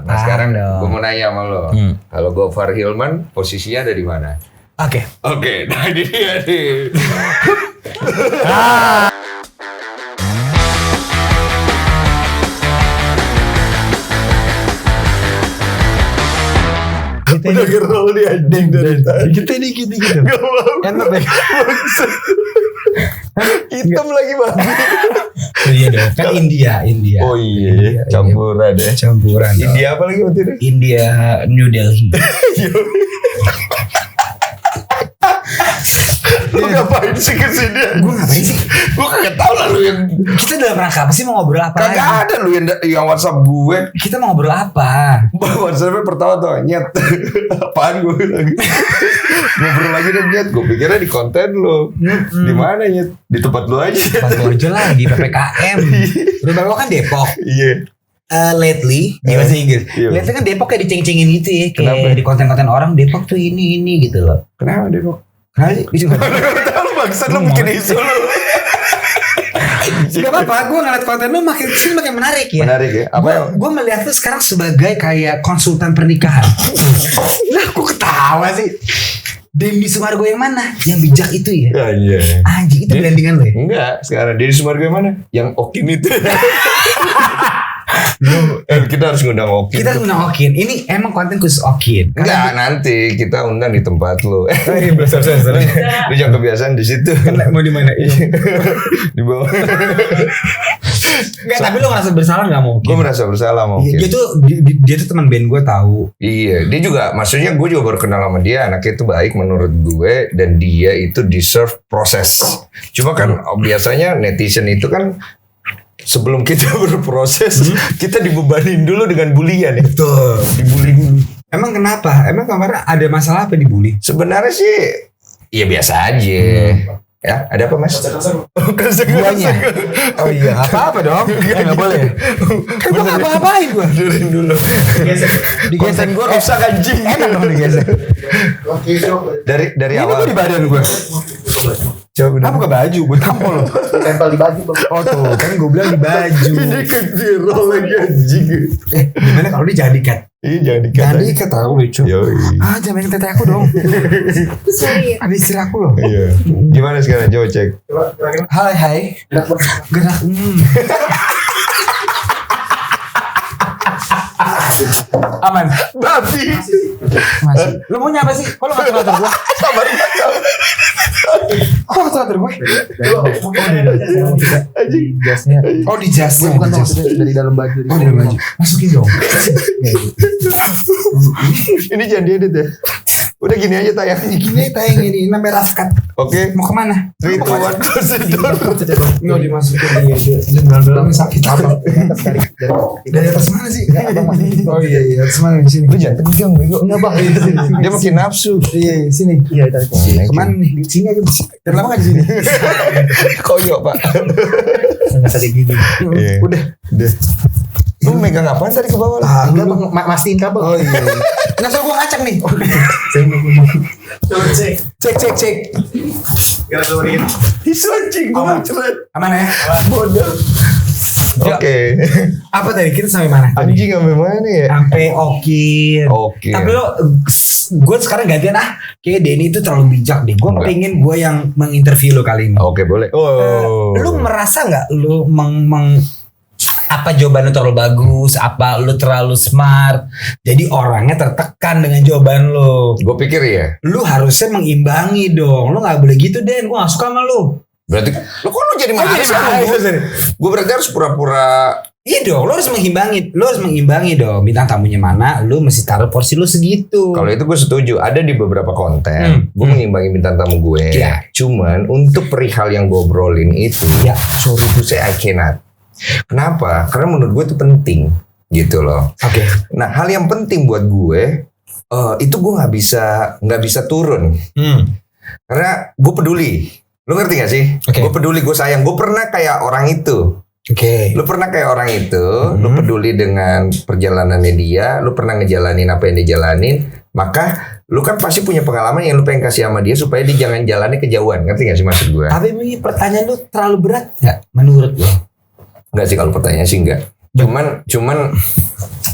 Nah sekarang dong. gue mau nanya sama lo. Kalau Gofar Hilman posisinya ada di mana? Oke. Nah ini dia nih. Udah gerol nih anjing dari tadi. Gitu. Gak mau. Enak deh. Hitam lagi babi. Iya dong. Kan India. Oh iya, campuran ya. Campuran. India apa lagi waktu itu? India New Delhi. Lu ngapain sih kesini? Gue ngapain sih? Gue kagak tau lah lu yang. Kita dalam rangka apa sih, mau ngobrol apa? Kagak ada lu yang WhatsApp gue. Kita mau ngobrol apa? WhatsApp-nya pertama tuh nyet. Apaan gue bilang? Ngobrol lagi dan nyet. Gue pikirnya di konten lu. Di mana nyet? Di tempat lu aja. Tempat lu aja lah di PPKM. Rumah lu kan Depok. Iya. Lately di bahasa Inggris. Lately kan Depok kayak diceng-cengin gitu ya. Kayak di konten-konten orang Depok tuh ini gitu loh. Kenapa Depok? Kenapa sih? Tahu bangsat lu bikin isu lu. Gak apa-apa, gue ngeliat konten lu makin kesini makin menarik ya. Menarik ya? Apa? Gue melihat lu sekarang sebagai kayak konsultan pernikahan. Lah, gue ketawa sih. Denny Sumargo yang mana? Yang bijak itu ya? Iya. Anjing, itu blendingan lo ya? Enggak, sekarang Denny Sumargo yang mana? Yang Okin itu. Kita harus ngundang Okin. Kita ngundang Okin. Ini emang konten khusus Okin. Enggak, nanti kita undang di tempat lu. Besar. Lu jangan kebiasaan di situ. Mau di mana? Di bawah. Enggak, tapi lu ngerasa bersalah enggak mau? Gue merasa bersalah mau. Dia tuh teman band gue tahu. Iya, dia juga, maksudnya gue juga baru kenal sama dia, anaknya itu baik menurut gue, dan dia itu deserve proses. Cuma kan biasanya netizen itu kan sebelum kita berproses, kita dibebanin dulu dengan bulian ya. Betul. Dibully dulu. Emang kenapa? Emang kemarin ada masalah apa dibully? Sebenarnya sih, ya biasa aja. Ya, ada apa mas? Guanya. Oh iya, apa-apa dong. Gak boleh. Kan gue gak apa-apain gue. Dengerin dulu. Konten gue rusak anjing. Enak dong digesek. Dari Ini awal. gue di badan gue. Coba Buka baju, gue tampol loh. Tempel di baju bang. Oh tuh, kan gue bilang di baju. Ini kecil lagi anjing. Gimana kalau dijadikan? Iya jangan dikat. Jangan diikat tahu lucu. Yoi. Jangan main tete aku dong. Sorry. Ada istri aku loh. Iya. Gimana sekarang? Coba cek. Hai. Gerak. Aman. Babi. Masih. Lu mau nyapa sih? Kok lu ngatur-ngatur gue? Sabar. Kok ngatur-ngatur gue? Di jasnya. Oh di jasnya. Bukan dong, dari dalam baju. Oh dari baju. Masukin dong. Ini jangan diedit ya. Udah gini aja tayangnya. Gini tayang ini namanya Rafkat. Oke. Mau kemana? 3, 2, 1, Nggak dimasukin dia dalam sakit apa? Dari atas mana sih? Oh iya atas mana di sini? Lu jangan tegang bego. Enggak bang. Dia makin nafsu. Iya sini. Iya dari Kemana nih? Di sini aja. Terlama nggak di sini? Koyok pak. nggak tadi gini. Iya. Udah. Lu megang apaan tadi ke bawah? Enggak bang, mastiin kabel. Oh iya. Nggak suruh gue ngacak nih. Coba cek. Cek. Isu anjing gue macet. Aman ya? Bodoh. Oke. Apa tadi kita sampai mana? Anjing sampai mana ya? Sampai Okin. Oke. Tapi lo, gue sekarang gantian kayak Denny itu terlalu bijak deh. Gue Enggak. pengen gue yang menginterview lo kali ini. Oke boleh. Oh. Lu merasa nggak lu apa jawaban lu terlalu bagus, apa lu terlalu smart, jadi orangnya tertekan dengan jawaban lu. Gue pikir ya. Lu harusnya mengimbangi dong. Lu nggak boleh gitu Den, gue nggak suka sama lu. Berarti lu kok lu jadi marah sama gue? Gue berarti harus pura-pura. Iya dong, lu harus mengimbangi dong. Bintang tamunya mana, lu mesti taruh porsi lu segitu. Kalau itu gue setuju. Ada di beberapa konten, gue mengimbangi bintang tamu gue. Iya. Cuman untuk perihal yang gue obrolin itu, Iya. sorry to say I cannot. Kenapa? Karena menurut gue itu penting, gitu loh. Oke. Nah, hal yang penting buat gue, itu gue nggak bisa turun. Karena gue peduli. Lu ngerti gak sih? Oke. Gue peduli, gue sayang. Gue pernah kayak orang itu. Oke. Lu pernah kayak orang itu, lu peduli dengan perjalanannya dia, lu pernah ngejalanin apa yang dia jalanin, maka lu kan pasti punya pengalaman yang lu pengen kasih sama dia supaya dia jangan jalannya kejauhan. Ngerti gak sih maksud gue? Tapi ini pertanyaan lu terlalu berat nggak menurut lu? Enggak sih, kalau pertanyaan sih enggak. Cuman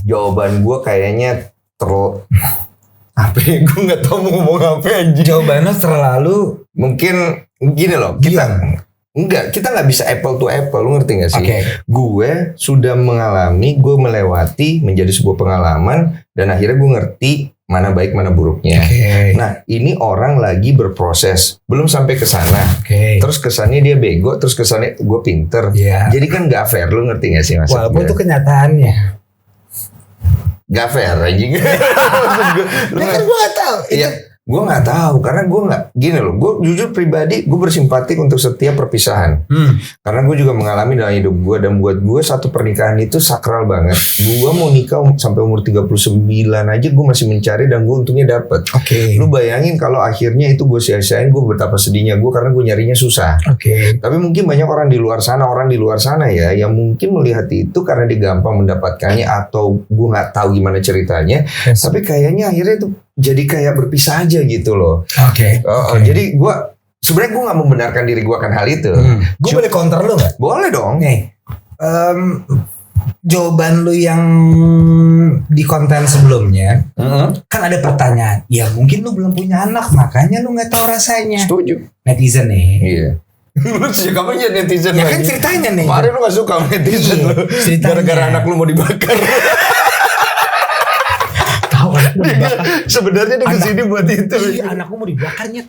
Jawaban gue kayaknya apa ya? Gue nggak tahu mau ngomong apa anjing. Jawabannya terlalu Mungkin gini loh, kita nggak bisa apple to apple, lu ngerti gak sih? Oke. Gue sudah mengalami, gue melewati menjadi sebuah pengalaman dan akhirnya gue ngerti mana baik mana buruknya. Oke. Nah, ini orang lagi berproses, belum sampai ke sana. Oke. Terus kesannya dia bego, terus kesannya gue pinter. Iya. Jadi kan nggak fair, lu ngerti gak sih maksud Walaupun gue? itu kenyataannya. Gak fair anjing. Ya kan gue gak tahu. Iya, gue nggak tahu karena gue nggak gini loh. Gue jujur pribadi gue bersimpati untuk setiap perpisahan. Karena gue juga mengalami dalam hidup gue dan buat gue satu pernikahan itu sakral banget. Gue mau nikah sampai umur 39 aja gue masih mencari dan gue untungnya dapet. Oke. Lu bayangin kalau akhirnya itu gue sia-siain, gue betapa sedihnya gue karena gue nyarinya susah. Oke. Tapi mungkin banyak orang di luar sana ya yang mungkin melihat itu karena dia gampang mendapatkannya atau gue nggak tahu gimana ceritanya. Yes. Tapi kayaknya akhirnya itu jadi kayak berpisah aja gitu loh. Oke. Jadi gue sebenarnya gue nggak membenarkan diri gue akan hal itu. Gue boleh counter lu nggak? Boleh dong. Nih, jawaban lu yang di konten sebelumnya kan ada pertanyaan. Ya mungkin lu belum punya anak, makanya lu nggak tahu rasanya. Setuju. Netizen nih. Iya. Lu sejak kapan jadi netizen Ya kan lagi? ceritanya nih. Kemarin lu gak suka sama netizen Iya, lu. ceritanya. Gara-gara anak lu mau dibakar. Tahu anak lu dibakar. Sebenarnya dia kesini buat itu. Iya, anak lu mau dibakarnya.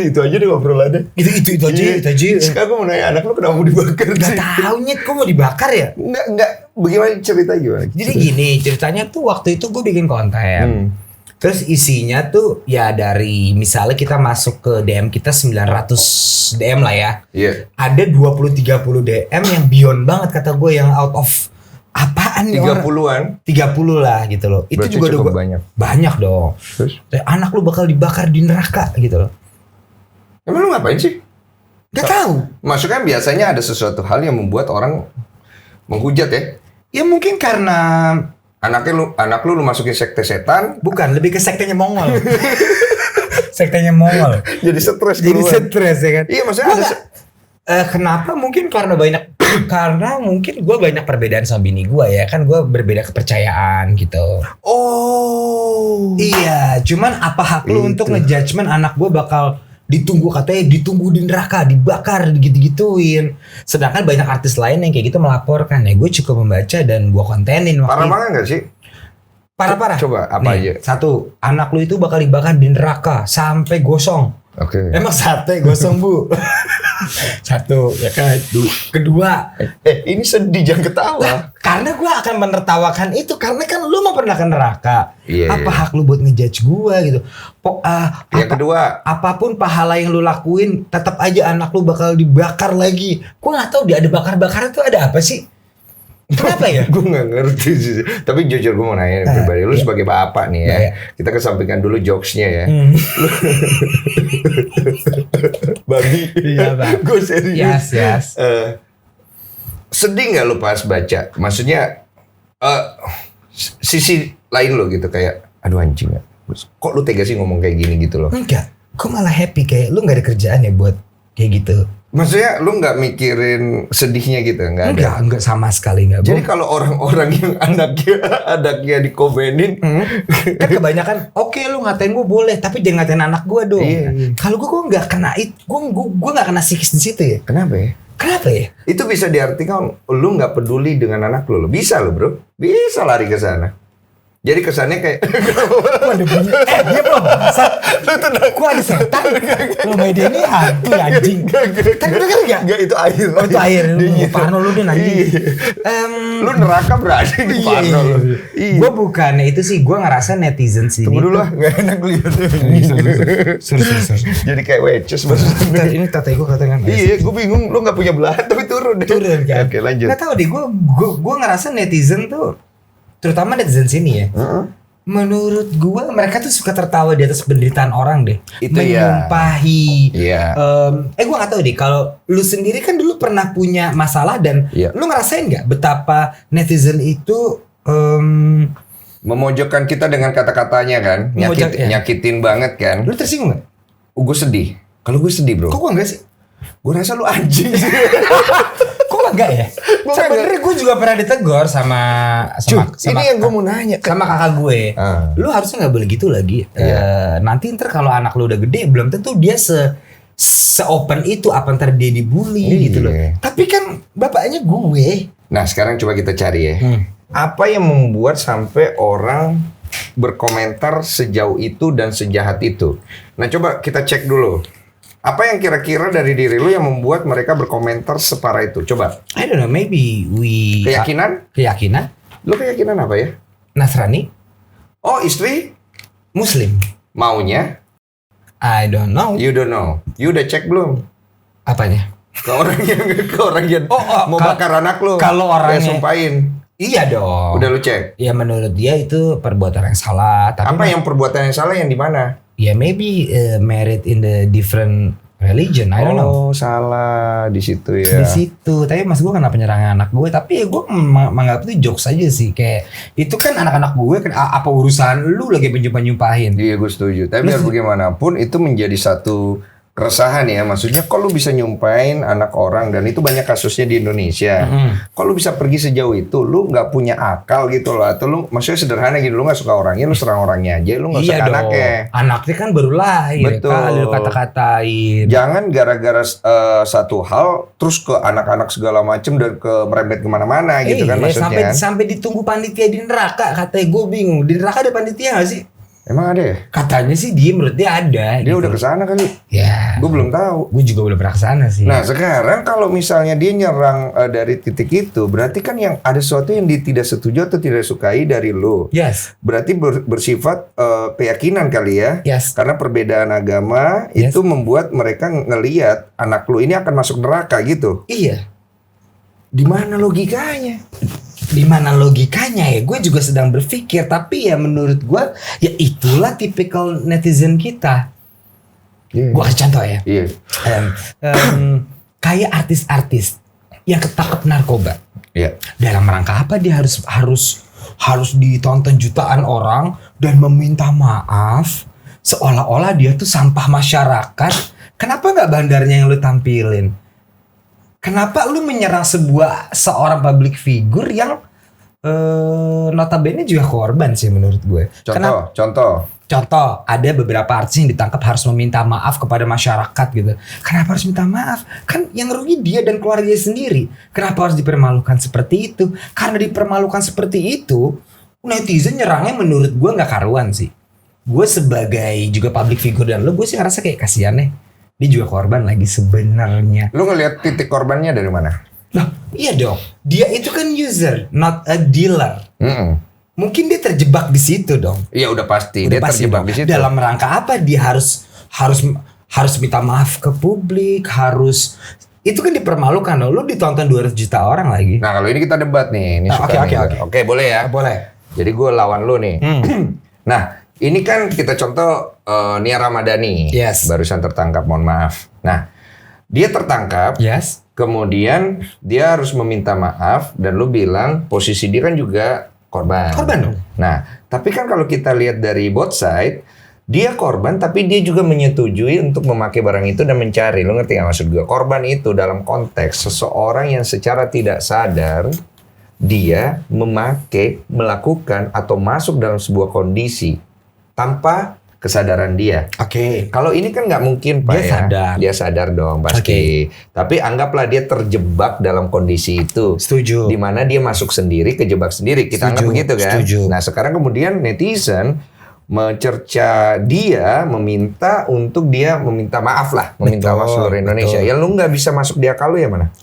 itu aja deh ngobrolannya. Itu aja, Iya. itu aja. Sekarang gue mau nanya anak lu kenapa mau dibakar Gak sih? tahu nyet, kok mau dibakar ya? Enggak. Bagaimana cerita gimana? Jadi gini, ceritanya tuh waktu itu gue bikin konten. Terus isinya tuh ya dari misalnya kita masuk ke DM kita 900 DM lah ya. Iya. Ada 20-30 DM yang beyond banget kata gue, yang out of apaan nih orang. 30-an. 30 lah gitu loh. Itu Berarti juga cukup udah banyak. banyak dong. Terus? Kayak anak lu bakal dibakar di neraka gitu loh. Emang lu ngapain sih? Gak tahu. Maksudnya biasanya ada sesuatu hal yang membuat orang menghujat ya. Ya mungkin karena Anak lu masukin sekte setan, bukan, lebih ke sektenya Mongol. Sektenya Mongol. jadi stres Jadi keluar. stres ya kan. Iya, maksudnya Gua ada nggak- kenapa? Mungkin karena mungkin gue banyak perbedaan sama bini gue ya kan, gue berbeda kepercayaan gitu. Oh. Iya, cuman apa hak lu Itu. untuk ngejudgement anak gue bakal ditunggu di neraka, dibakar, gitu-gituin. Sedangkan banyak artis lain yang kayak gitu melaporkan. Ya gue cukup membaca dan gue kontenin waktu Parah itu. banget gak sih? Parah-parah. Coba, apa aja? Satu, anak lu itu bakal dibakar di neraka sampai gosong. Oke. Emang sate gosong bu? Satu, ya kan. Kedua, Ini sedih, jangan ketawa. karena gue akan menertawakan itu karena kan lu mau pernah ke neraka. Iya, Apa iya. hak lu buat ngejudge gue gitu? Yang kedua, Apapun pahala yang lu lakuin, tetap aja anak lu bakal dibakar lagi. Gue nggak tahu dia ada bakar-bakaran tuh ada apa sih? Kenapa ya? gue gak ngerti sih. Tapi jujur gue mau nanya nih pribadi. Lu iya. sebagai bapak nih ya. Iya, iya. Kita kesampingkan dulu jokesnya ya. Babi. Iya, Bang. Gue serius. Yes. Sedih gak lu pas baca? Maksudnya sisi lain lo gitu kayak aduh anjing ya. Kok lu tega sih ngomong kayak gini gitu loh. Enggak, gue malah happy kayak lu nggak ada kerjaan ya buat kayak gitu. Maksudnya lu gak mikirin sedihnya gitu? Gak ada? Enggak sama sekali enggak. Jadi kalau orang-orang yang anaknya dikomenin, Kan kebanyakan oke lu ngatain gue boleh, tapi jangan ngatain anak gue dong. Iya, iya. Kalau gue nggak kena itu, gue nggak kena psikis di situ ya. kenapa ya? Kenapa ya? Itu bisa diartikan lu nggak peduli dengan anak lu. Bisa lo bro, bisa lari ke sana. Jadi kesannya kayak Dia belum masak. Gue ada setan. Lu main dia ini hantu anjing. Tadi denger nggak? Enggak itu air. Oh itu air. Lu parno lu dia anjing. Lu neraka berada di Parno lu. Gue bukannya itu sih, gue ngerasa netizen sini. Tunggu dulu lah, nggak enak lihatnya. Jadi kayak weces maksudnya. Ini tata gue katakan. Iya, gue bingung. Lu nggak punya belahan tapi turun. Turun kan. Oke lanjut. Nggak tahu deh, gue ngerasa netizen tuh, terutama netizen sini ya. Menurut gue mereka tuh suka tertawa di atas penderitaan orang deh. Itu ya. Menyumpahi. Iya. Gue nggak tahu deh kalau lu sendiri kan dulu pernah punya masalah dan Iya. lu ngerasain nggak betapa netizen itu Memojokkan kita dengan kata-katanya kan, Memojok, ya. nyakitin banget kan. lu tersinggung nggak? Gue sedih. Kalau gue sedih bro. Kok gue enggak sih? Gue rasa lu anjing sih. Kok enggak ya? Sebenarnya gue juga pernah ditegur sama ini yang gue mau nanya. sama kakak gue. Lu harusnya nggak boleh gitu lagi. Nanti ntar kalau anak lu udah gede, belum tentu dia se-open itu apa ntar dia dibully gitu loh. Tapi kan bapaknya gue. Nah sekarang coba kita cari ya. Apa yang membuat sampai orang berkomentar sejauh itu dan sejahat itu? Nah coba kita cek dulu. Apa yang kira-kira dari diri lu yang membuat mereka berkomentar separah itu? Coba. I don't know, maybe we... Keyakinan? Keyakinan? Lu keyakinan apa ya? Nasrani? Oh istri? Muslim? Maunya? I don't know. You don't know. You udah cek belum? Apanya? Ke orang yang mau bakar anak lu. Kalau orangnya- sumpahin. Iya dong. Udah lu cek. Ya menurut dia itu perbuatan yang salah. Tapi Apa yang perbuatan yang salah yang di mana? ya maybe married in the different religion. I don't know. Oh, salah di situ ya. Di situ. Tapi mas gue kenapa nyerang anak gue? Tapi ya gue menganggap itu jokes aja sih. Kayak itu kan anak-anak gue kan apa urusan lu lagi nyumpahin. Iya, gue setuju. Tapi biar bagaimanapun itu menjadi satu keresahan ya. Maksudnya kok lu bisa nyumpain anak orang dan itu banyak kasusnya di Indonesia. Kok lu bisa pergi sejauh itu? Lu nggak punya akal gitu loh. Atau lu maksudnya sederhana gitu, lu nggak suka orangnya, lu serang orangnya aja, lu nggak suka anaknya. Anaknya kan baru lahir. Betul. Kali lu kata-katain. Jangan gara-gara satu hal terus ke anak-anak segala macem dan ke merembet kemana-mana gitu kan maksudnya. Sampai ditunggu panitia di neraka. Katanya gue bingung. Di neraka ada panitia gak sih? Emang ada ya? Katanya sih menurut dia ada. Dia udah kesana kali. Ya. Gue belum tahu. Gue juga belum pernah kesana sih. Nah sekarang kalau misalnya dia nyerang dari titik itu, berarti kan yang ada sesuatu yang dia tidak setuju atau tidak sukai dari lo. Yes. Berarti bersifat keyakinan kali ya. Yes. Karena perbedaan agama itu membuat mereka ngelihat anak lo ini akan masuk neraka gitu. Iya. Di mana logikanya? Di mana logikanya ya? Gue juga sedang berpikir, tapi ya menurut gue ya itulah tipikal netizen kita. Yeah. Gue kasih contoh ya. Iya. Kayak artis-artis yang ketangkep narkoba. Iya. Dalam rangka apa dia harus ditonton jutaan orang dan meminta maaf seolah-olah dia tuh sampah masyarakat. Kenapa nggak bandarnya yang lu tampilin? Kenapa lu menyerang seorang public figure yang notabene juga korban sih menurut gue? Contoh, ada beberapa artis yang ditangkap harus meminta maaf kepada masyarakat gitu. Kenapa harus minta maaf? Kan yang rugi dia dan keluarganya sendiri. Kenapa harus dipermalukan seperti itu? Karena dipermalukan seperti itu, netizen nyerangnya menurut gue nggak karuan sih. Gue sebagai juga public figure dan gue sih ngerasa kayak kasihan nih. Dia juga korban lagi sebenarnya. Lu ngelihat titik korbannya dari mana? Nah, iya dong. Dia itu kan user, not a dealer. Mungkin dia terjebak di situ dong. Iya udah pasti. Udah Dia pasti terjebak dong. di situ. Dalam rangka apa dia harus minta maaf ke publik, harus itu kan dipermalukan loh. Lu ditonton 200 juta orang lagi. Nah kalau ini kita debat nih. Ini suka nih. Oke, boleh ya. Boleh. Jadi gue lawan lu nih. Nah ini kan kita contoh Nia Ramadhani. Yes. Barusan tertangkap, mohon maaf. Nah dia tertangkap. Yes. Kemudian dia harus meminta maaf dan lu bilang posisi dia kan juga korban. Korban dong. Nah, tapi kan kalau kita lihat dari both side, dia korban tapi dia juga menyetujui untuk memakai barang itu dan mencari. Lu ngerti gak maksud gue? Korban itu dalam konteks seseorang yang secara tidak sadar dia memakai, melakukan atau masuk dalam sebuah kondisi tanpa kesadaran dia. Oke. Kalau ini kan nggak mungkin Pak Dia ya. sadar. Dia sadar dong pasti. Tapi anggaplah dia terjebak dalam kondisi itu. Setuju. Di mana dia masuk sendiri, kejebak sendiri. Kita anggap begitu kan. Setuju. Nah sekarang kemudian netizen mencerca dia, meminta untuk dia meminta maaf lah, meminta maaf seluruh Indonesia. Ya lu nggak bisa masuk di akal lu ya mana?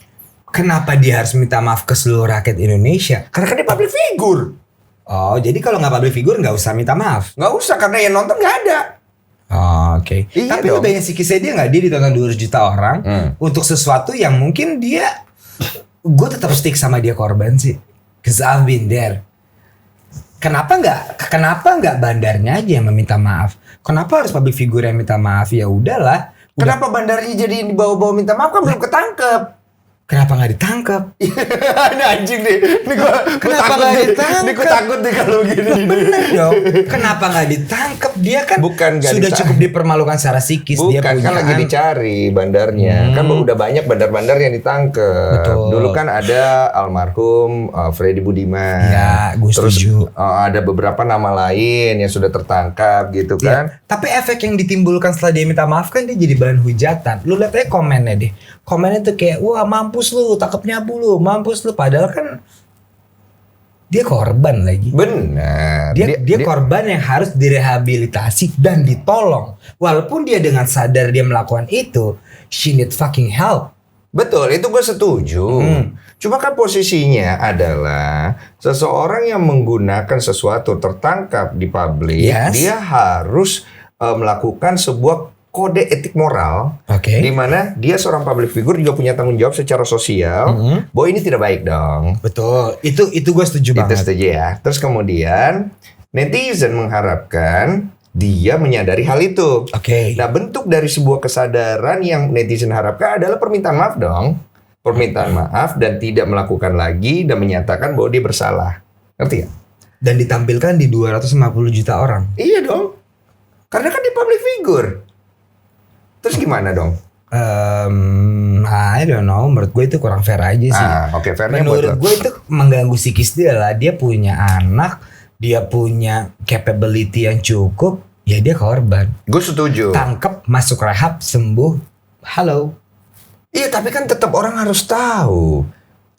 Kenapa dia harus minta maaf ke seluruh rakyat Indonesia? Karena kan dia public figure. Oh, jadi kalau nggak public figure nggak usah minta maaf? Nggak usah karena yang nonton nggak ada. Oh, oke. Iya Tapi lu dong. bayangin psikisnya dia nggak? Dia ditonton 200 juta orang untuk sesuatu yang mungkin dia, gue tetap stick sama dia korban sih. Cause I've been there. Kenapa nggak bandarnya aja yang meminta maaf? Kenapa harus public figure yang minta maaf? Ya udahlah. Kenapa bandarnya jadi dibawa-bawa minta maaf kan belum ketangkep? Kenapa nggak ditangkap? Ini anjing nih. Ini gua Kenapa takut nggak nih. ditangkap? Ini gua takut nih kalau gini. Bener dong. Kenapa nggak ditangkap? Dia kan Bukan nggak sudah ditangkap. cukup dipermalukan secara psikis. Dia Bukan, punya kan lagi dicari bandarnya. Kan udah banyak bandar-bandar yang ditangkap. Betul. Dulu kan ada almarhum Freddy Budiman. Ya, gue Terus setuju. ada beberapa nama lain yang sudah tertangkap gitu kan. Ya, tapi efek yang ditimbulkan setelah dia minta maaf kan dia jadi bahan hujatan. Lu lihat aja komennya deh. Komennya tuh kayak, wah mampus lu, tangkap nyabu lu, mampus lu. Padahal kan dia korban lagi. Benar. Dia korban yang harus direhabilitasi dan ditolong. Walaupun dia dengan sadar dia melakukan itu, she need fucking help. Betul, itu gue setuju. Cuma kan posisinya adalah seseorang yang menggunakan sesuatu tertangkap di publik, Yes. dia harus melakukan sebuah kode etik moral, Oke. di mana dia seorang public figure juga punya tanggung jawab secara sosial, bahwa ini tidak baik dong. Betul. Itu gue setuju Itu banget. setuju ya. Terus kemudian netizen mengharapkan dia menyadari hal itu. Oke. Nah, bentuk dari sebuah kesadaran yang netizen harapkan adalah permintaan maaf dong. Permintaan maaf dan tidak melakukan lagi dan menyatakan bahwa dia bersalah. Ngerti ya? Dan ditampilkan di 250 juta orang. Iya dong. Karena kan dia public figure. Terus gimana dong? I don't know. Menurut gue itu kurang fair aja sih. Oke, fairnya buat Menurut lo. gue itu mengganggu psikis dia lah. Dia punya anak, dia punya capability yang cukup, ya dia korban. Gue setuju. Tangkep, masuk rehab, sembuh. Halo. Iya, tapi kan tetap orang harus tahu.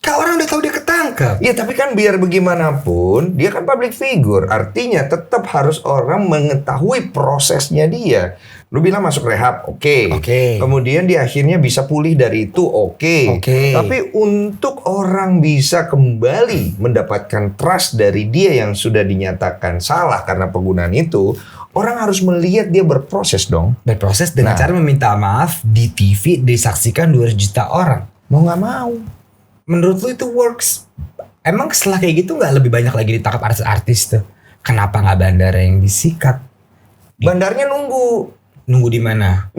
Kan orang udah tahu dia ketangkep. Iya, tapi kan biar bagaimanapun dia kan public figure. Artinya tetap harus orang mengetahui prosesnya dia. Lu bilang masuk rehab, oke. Oke. Kemudian dia akhirnya bisa pulih dari itu, oke. Oke. Tapi untuk orang bisa kembali mendapatkan trust dari dia yang sudah dinyatakan salah karena penggunaan itu, orang harus melihat dia berproses dong. Berproses dengan Nah. cara meminta maaf di TV, disaksikan 2 juta orang. Mau nggak mau. Menurut lu itu works? Emang setelah kayak gitu nggak lebih banyak lagi ditangkap artis-artis tuh? Kenapa nggak bandara yang disikat? Bandarnya nunggu. Nunggu di mana?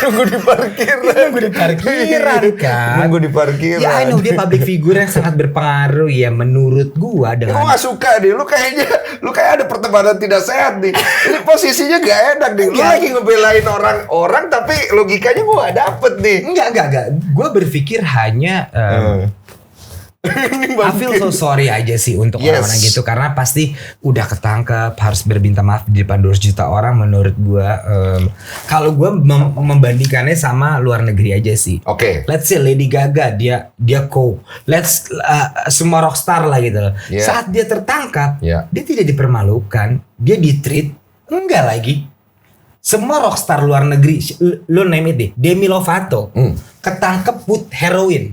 Nunggu di parkiran. Nunggu di parkiran kan. Nunggu di parkiran. Ya I know dia public figure yang sangat berpengaruh ya menurut gua Gue dengan gak suka nih, lu kayak ada pertemanan tidak sehat nih. Ini posisinya gak enak nih. Lu Enggak. lagi ngebelain orang tapi logikanya gue gak dapet nih. enggak. Gua berpikir hanya Ini I feel so sorry aja sih untuk Yes. orang-orang gitu karena pasti udah ketangkep harus berminta maaf di depan 200 juta orang menurut gua kalau gua membandingkannya sama luar negeri aja sih. Oke. Let's say Lady Gaga dia semua rockstar lah gitu loh. Yeah. Saat dia tertangkap, Yeah. dia tidak dipermalukan, dia ditreat enggak lagi. Semua rockstar luar negeri, lo name it deh, Demi Lovato, ketangkep with heroin,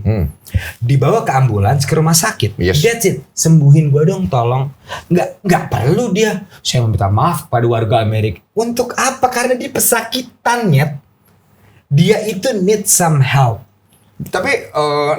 dibawa ke ambulans ke rumah sakit. Yes. That's it, sembuhin gua dong, tolong. Nggak perlu dia. Saya meminta maaf pada warga Amerika. Untuk apa? Karena dia pesakitannya. Dia itu need some help. Tapi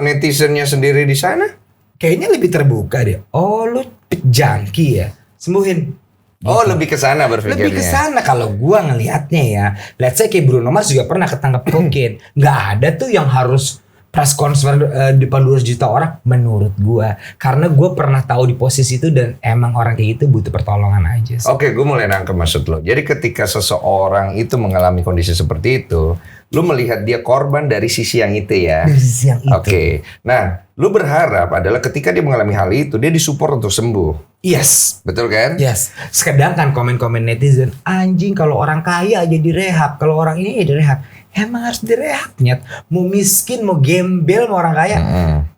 netizennya sendiri di sana? Kayaknya lebih terbuka dia. Oh lu junkie ya, sembuhin. Oh, lebih ke sana berpikirnya. Lebih ke sana kalau gua ngelihatnya ya. Let's say kayak Bruno Mars juga pernah ketangkep kokain. Nggak ada tuh yang harus press conference depan 200 juta orang menurut gua. Karena gua pernah tahu di posisi itu dan emang orang kayak gitu butuh pertolongan aja sih. Oke, gue mulai nangkep maksud lo. Jadi ketika seseorang itu mengalami kondisi seperti itu, lu melihat dia korban dari sisi yang itu ya. Dari sisi yang itu. Oke. Nah, lu berharap adalah ketika dia mengalami hal itu, dia disupport untuk sembuh. Yes. Betul kan? Yes. Sedangkan komen-komen netizen, anjing kalau orang kaya aja direhab, kalau orang ini ya direhab. Emang harus direhab, Nyet. Mau miskin, mau gembel, mau orang kaya.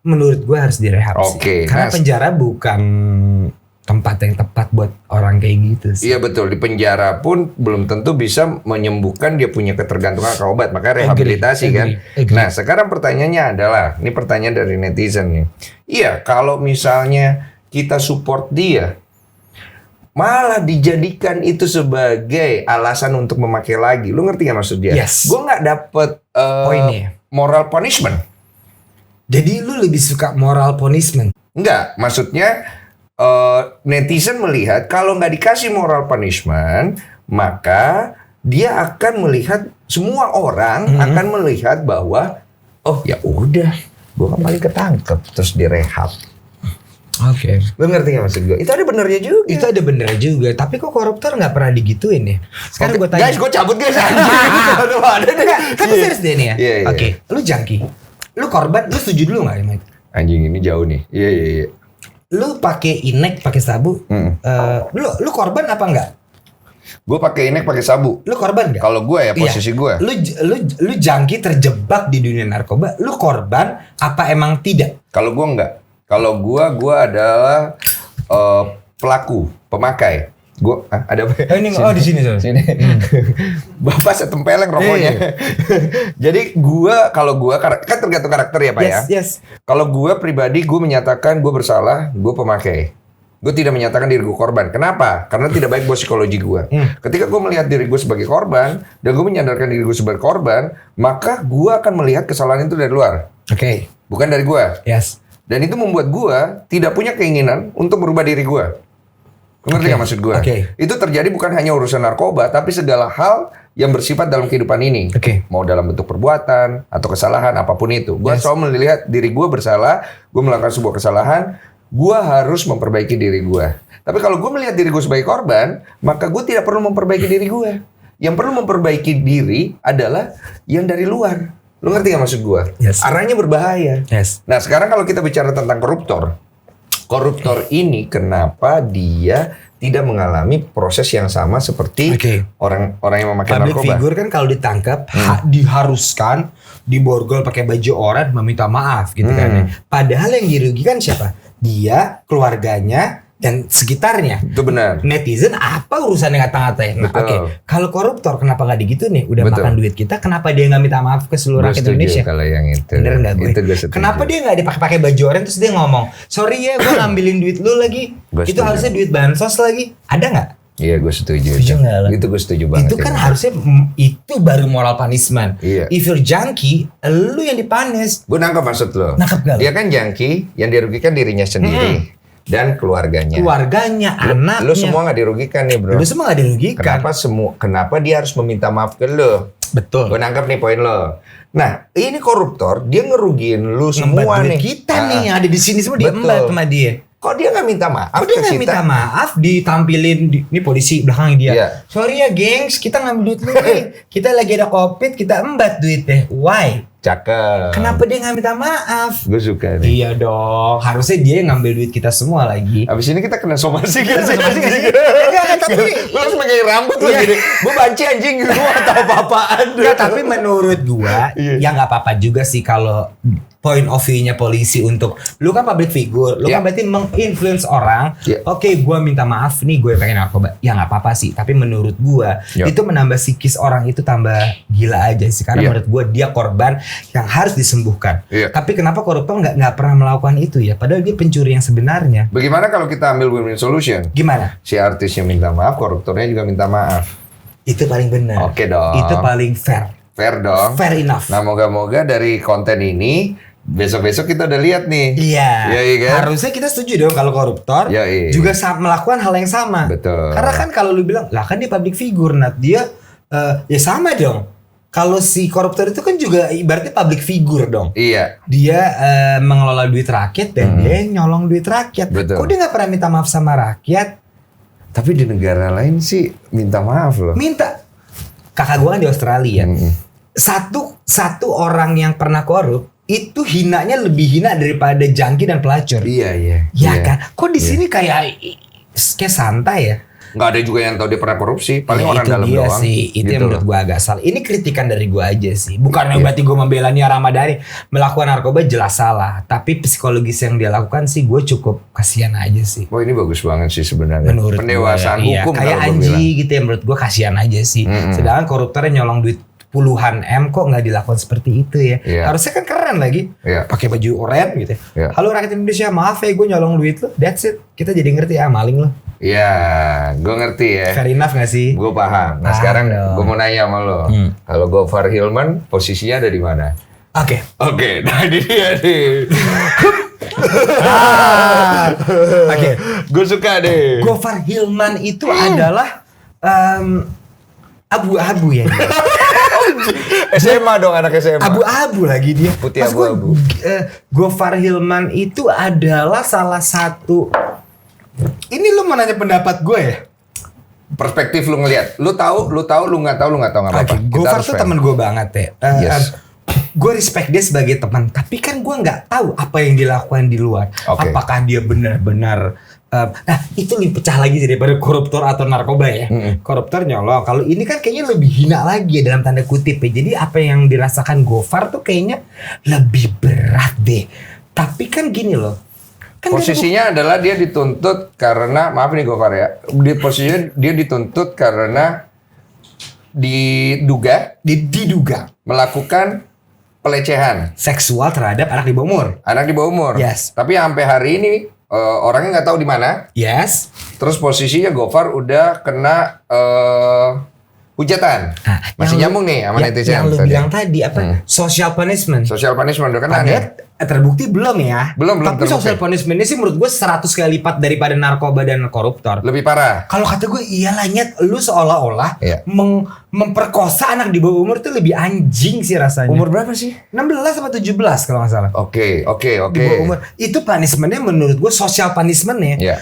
Menurut gue harus direhab sih. Oke, Karena nah, penjara bukan tempat yang tepat buat orang kayak gitu sih. Iya betul, di penjara pun belum tentu bisa menyembuhkan dia punya ketergantungan ke obat, maka rehabilitasi kan. Agree. Nah, sekarang pertanyaannya adalah, ini pertanyaan dari netizen nih. Iya, kalau misalnya kita support dia, malah dijadikan itu sebagai alasan untuk memakai lagi. Lu ngerti gak maksud dia? Yes. Gue nggak dapet Poinnya. moral punishment. Jadi lu lebih suka moral punishment? Enggak, maksudnya netizen melihat kalau nggak dikasih moral punishment, maka dia akan melihat semua orang akan melihat bahwa Oh ya udah, gue kan paling ketangkep terus direhab. Oke. Lu ngerti gak maksud gue? Itu ada benernya juga. Itu ada benernya juga. Tapi kok koruptor nggak pernah digituin ya? Sekarang gue tanya. Guys, gue cabut guys. Aduh, ada deh. Tapi serius deh nih ya. Iya. Oke, lu junkie. Lu korban, lu setuju dulu nggak sama itu? Anjing ini jauh nih. Iya. Lu pakai inek, pakai sabu. Lu korban apa enggak? Gue pakai inek, pakai sabu. Lu korban nggak? Kalau gue ya posisi gue. Lu junkie terjebak di dunia narkoba. Lu korban apa emang tidak? Kalau gue enggak. Kalau gue adalah pelaku, pemakai. Gue ada apa? Ini di sini. Sini. Bapak setempeleng rokoknya. Jadi kalau gue kan tergantung karakter ya Pak ya. Yes. Kalau gue pribadi gue menyatakan gue bersalah, gue pemakai. Gue tidak menyatakan diri gue korban. Kenapa? Karena tidak baik buat psikologi gue. Ketika gue melihat diri gue sebagai korban dan gue menyadarkan diri gue sebagai korban, maka gue akan melihat kesalahan itu dari luar. Oke. Bukan dari gue. Yes. Dan itu membuat gue tidak punya keinginan untuk merubah diri gue. Ngerti gak maksud gue? Itu terjadi bukan hanya urusan narkoba, tapi segala hal yang bersifat dalam kehidupan ini. Mau dalam bentuk perbuatan atau kesalahan, apapun itu. Gue selalu melihat diri gue bersalah, gue melakukan sebuah kesalahan, gue harus memperbaiki diri gue. Tapi kalau gue melihat diri gue sebagai korban, maka gue tidak perlu memperbaiki diri gue. Yang perlu memperbaiki diri adalah yang dari luar. Lu ngerti gak maksud gue? Yes. Arahnya berbahaya. Yes. Nah sekarang kalau kita bicara tentang koruptor ini kenapa dia tidak mengalami proses yang sama seperti orang yang memakai public narkoba? figure kan kalau ditangkap diharuskan diborgol pakai baju oranye meminta maaf gitu kan. Padahal yang dirugikan siapa? Dia, keluarganya, dan sekitarnya. Itu benar. Netizen apa urusannya ngata-ngatain? Nah, kalau koruptor kenapa nggak digitu nih? Udah makan duit kita, kenapa dia nggak minta maaf ke seluruh rakyat Indonesia? Kalau yang itu. Bener nggak gue? Itu gue setuju. Kenapa dia nggak dipakai baju oranye terus dia ngomong, sorry ya gue ngambilin duit lu lagi. Itu harusnya duit bansos lagi. Ada nggak? Iya gue setuju. Itu gue setuju banget. Itu kan harusnya itu baru moral punishment. Iya. If you're junkie, lu yang dipanis. Gue nangkap maksud lo. Nangkap gak? Dia kan junkie, yang dirugikan dirinya sendiri. Dan keluarganya, anaknya. Lu semua nggak dirugikan nih bro. Lu semua nggak dirugikan. Kenapa dia harus meminta maaf ke lo? Betul. Gue nangkap nih poin lo. Nah ini koruptor, dia ngerugiin lu semua nih. Kita nih yang ada di sini semua diembat sama dia. Kok dia nggak minta maaf? Dia nggak minta maaf, ditampilin ini polisi belakang dia. Iya. Sorry ya gengs, kita ngambil duit lu nih. Kita lagi ada covid, kita embat duitnya. Why? Cakep. Kenapa dia nggak minta maaf? Gue suka nih. Iya dong, harusnya dia yang ngambil duit kita semua lagi. Abis ini kita kena somasi gak sih? Tapi lu harus pakai rambut lagi. Gue banci anjing, gue gak tau apa-apaan. Enggak, tapi menurut gua ya nggak apa-apa juga sih kalau point of view-nya polisi untuk lu kan public figure, lu kan berarti menginfluence orang. Oke, gua minta maaf nih gue pakai narkoba. Ya nggak apa-apa sih, tapi menurut gua itu menambah psikis orang itu tambah gila aja sih. Karena menurut gua dia korban yang harus disembuhkan. Tapi kenapa koruptor nggak pernah melakukan itu ya? Padahal dia pencuri yang sebenarnya. Bagaimana kalau kita ambil win-win solution? Gimana? Si artisnya minta maaf, koruptornya juga minta maaf. Itu paling benar. Oke dong. Itu paling fair. Fair dong. Fair enough. Nah moga-moga dari konten ini besok-besok kita udah lihat nih. Iya. Kan? Harusnya kita setuju dong kalau koruptor juga melakukan hal yang sama. Betul. Karena kan kalau lu bilang, lah kan dia public figure, Nat. Dia ya sama dong. Kalau si koruptor itu kan juga ibaratnya public figure dong. Iya. Dia mengelola duit rakyat dan dia nyolong duit rakyat. Betul. Kok dia nggak pernah minta maaf sama rakyat? Tapi di negara lain sih minta maaf loh. Minta. Kakak gua kan di Australia. Satu orang yang pernah korup itu hinanya lebih hina daripada junkie dan pelacur. Iya. Ya kan? Kok di sini kayak santai ya? Nggak ada juga yang tahu dia pernah korupsi. Paling orang itu dalam dia doang. sih. Itu gitu yang menurut gue agak salah. Ini kritikan dari gue aja sih. Bukan berarti gue membela Nia Ramadhani. Melakukan narkoba jelas salah. Tapi psikologis yang dia lakukan sih gue cukup kasihan aja sih. Wah ini bagus banget sih sebenarnya. Menurut pendewasaan gue, hukum. kayak Anji gitu ya, menurut gue kasihan aja sih. Sedangkan koruptornya nyolong duit puluhan M kok nggak dilakukan seperti itu ya. Harusnya kan keren lagi. Pakai baju oranye gitu. Halo rakyat Indonesia, maaf ya gue nyolong duit lo. That's it. Kita jadi ngerti maling lo. Iya, gue ngerti ya. Fair enough gak sih? Gue paham. Nah sekarang gue mau nanya sama lo. Kalau Gofar Hilman posisinya ada di mana? Oke, nah ini dia nih. Oke, gue suka deh. Gofar Hilman itu adalah abu-abu ya. SMA dong, anak SMA. Abu-abu lagi dia. Putih Maksud gue, abu-abu. Gofar Hilman itu adalah salah satu. Ini lu mau nanya pendapat gue ya? Perspektif lu ngelihat. Lu tahu, lu nggak tahu nggak apa-apa. Oke, Gofar tuh teman gue banget ya. Yes. Gue respect dia sebagai teman, tapi kan gue nggak tahu apa yang dilakukan di luar. Oke. Apakah dia benar-benar nah itu lebih pecah lagi sih daripada koruptor atau narkoba ya. Koruptor nyolong. Kalau ini kan kayaknya lebih hina lagi ya dalam tanda kutip ya. Jadi apa yang dirasakan Gofar tuh kayaknya lebih berat deh. Tapi kan gini loh. Kan Posisinya adalah dia dituntut karena, maaf nih Gofar ya, posisinya dia dituntut karena diduga melakukan pelecehan seksual terhadap anak di bawah umur. anak di bawah umur. Yes. Tapi sampai hari ini orangnya nggak tahu di mana. Yes. Terus posisinya Gofar udah kena hujatan. Nah, Masih yang nyambung nih sama netizen. Yang lu tadi. bilang tadi apa? Social punishment. Social punishment udah kena nih. Padahal terbukti belum ya? Belum Tapi terbukti. social punishment-nya sih menurut gue 100 kali lipat daripada narkoba dan koruptor. Lebih parah. Kalau kata gue iyalah nyet, lu seolah-olah Iya. memperkosa anak di bawah umur itu lebih anjing sih rasanya. Umur berapa sih? 16 sama 17 kalau nggak salah. Oke. Di bawah umur. Itu punishment-nya menurut gue social punishment-nya Iya.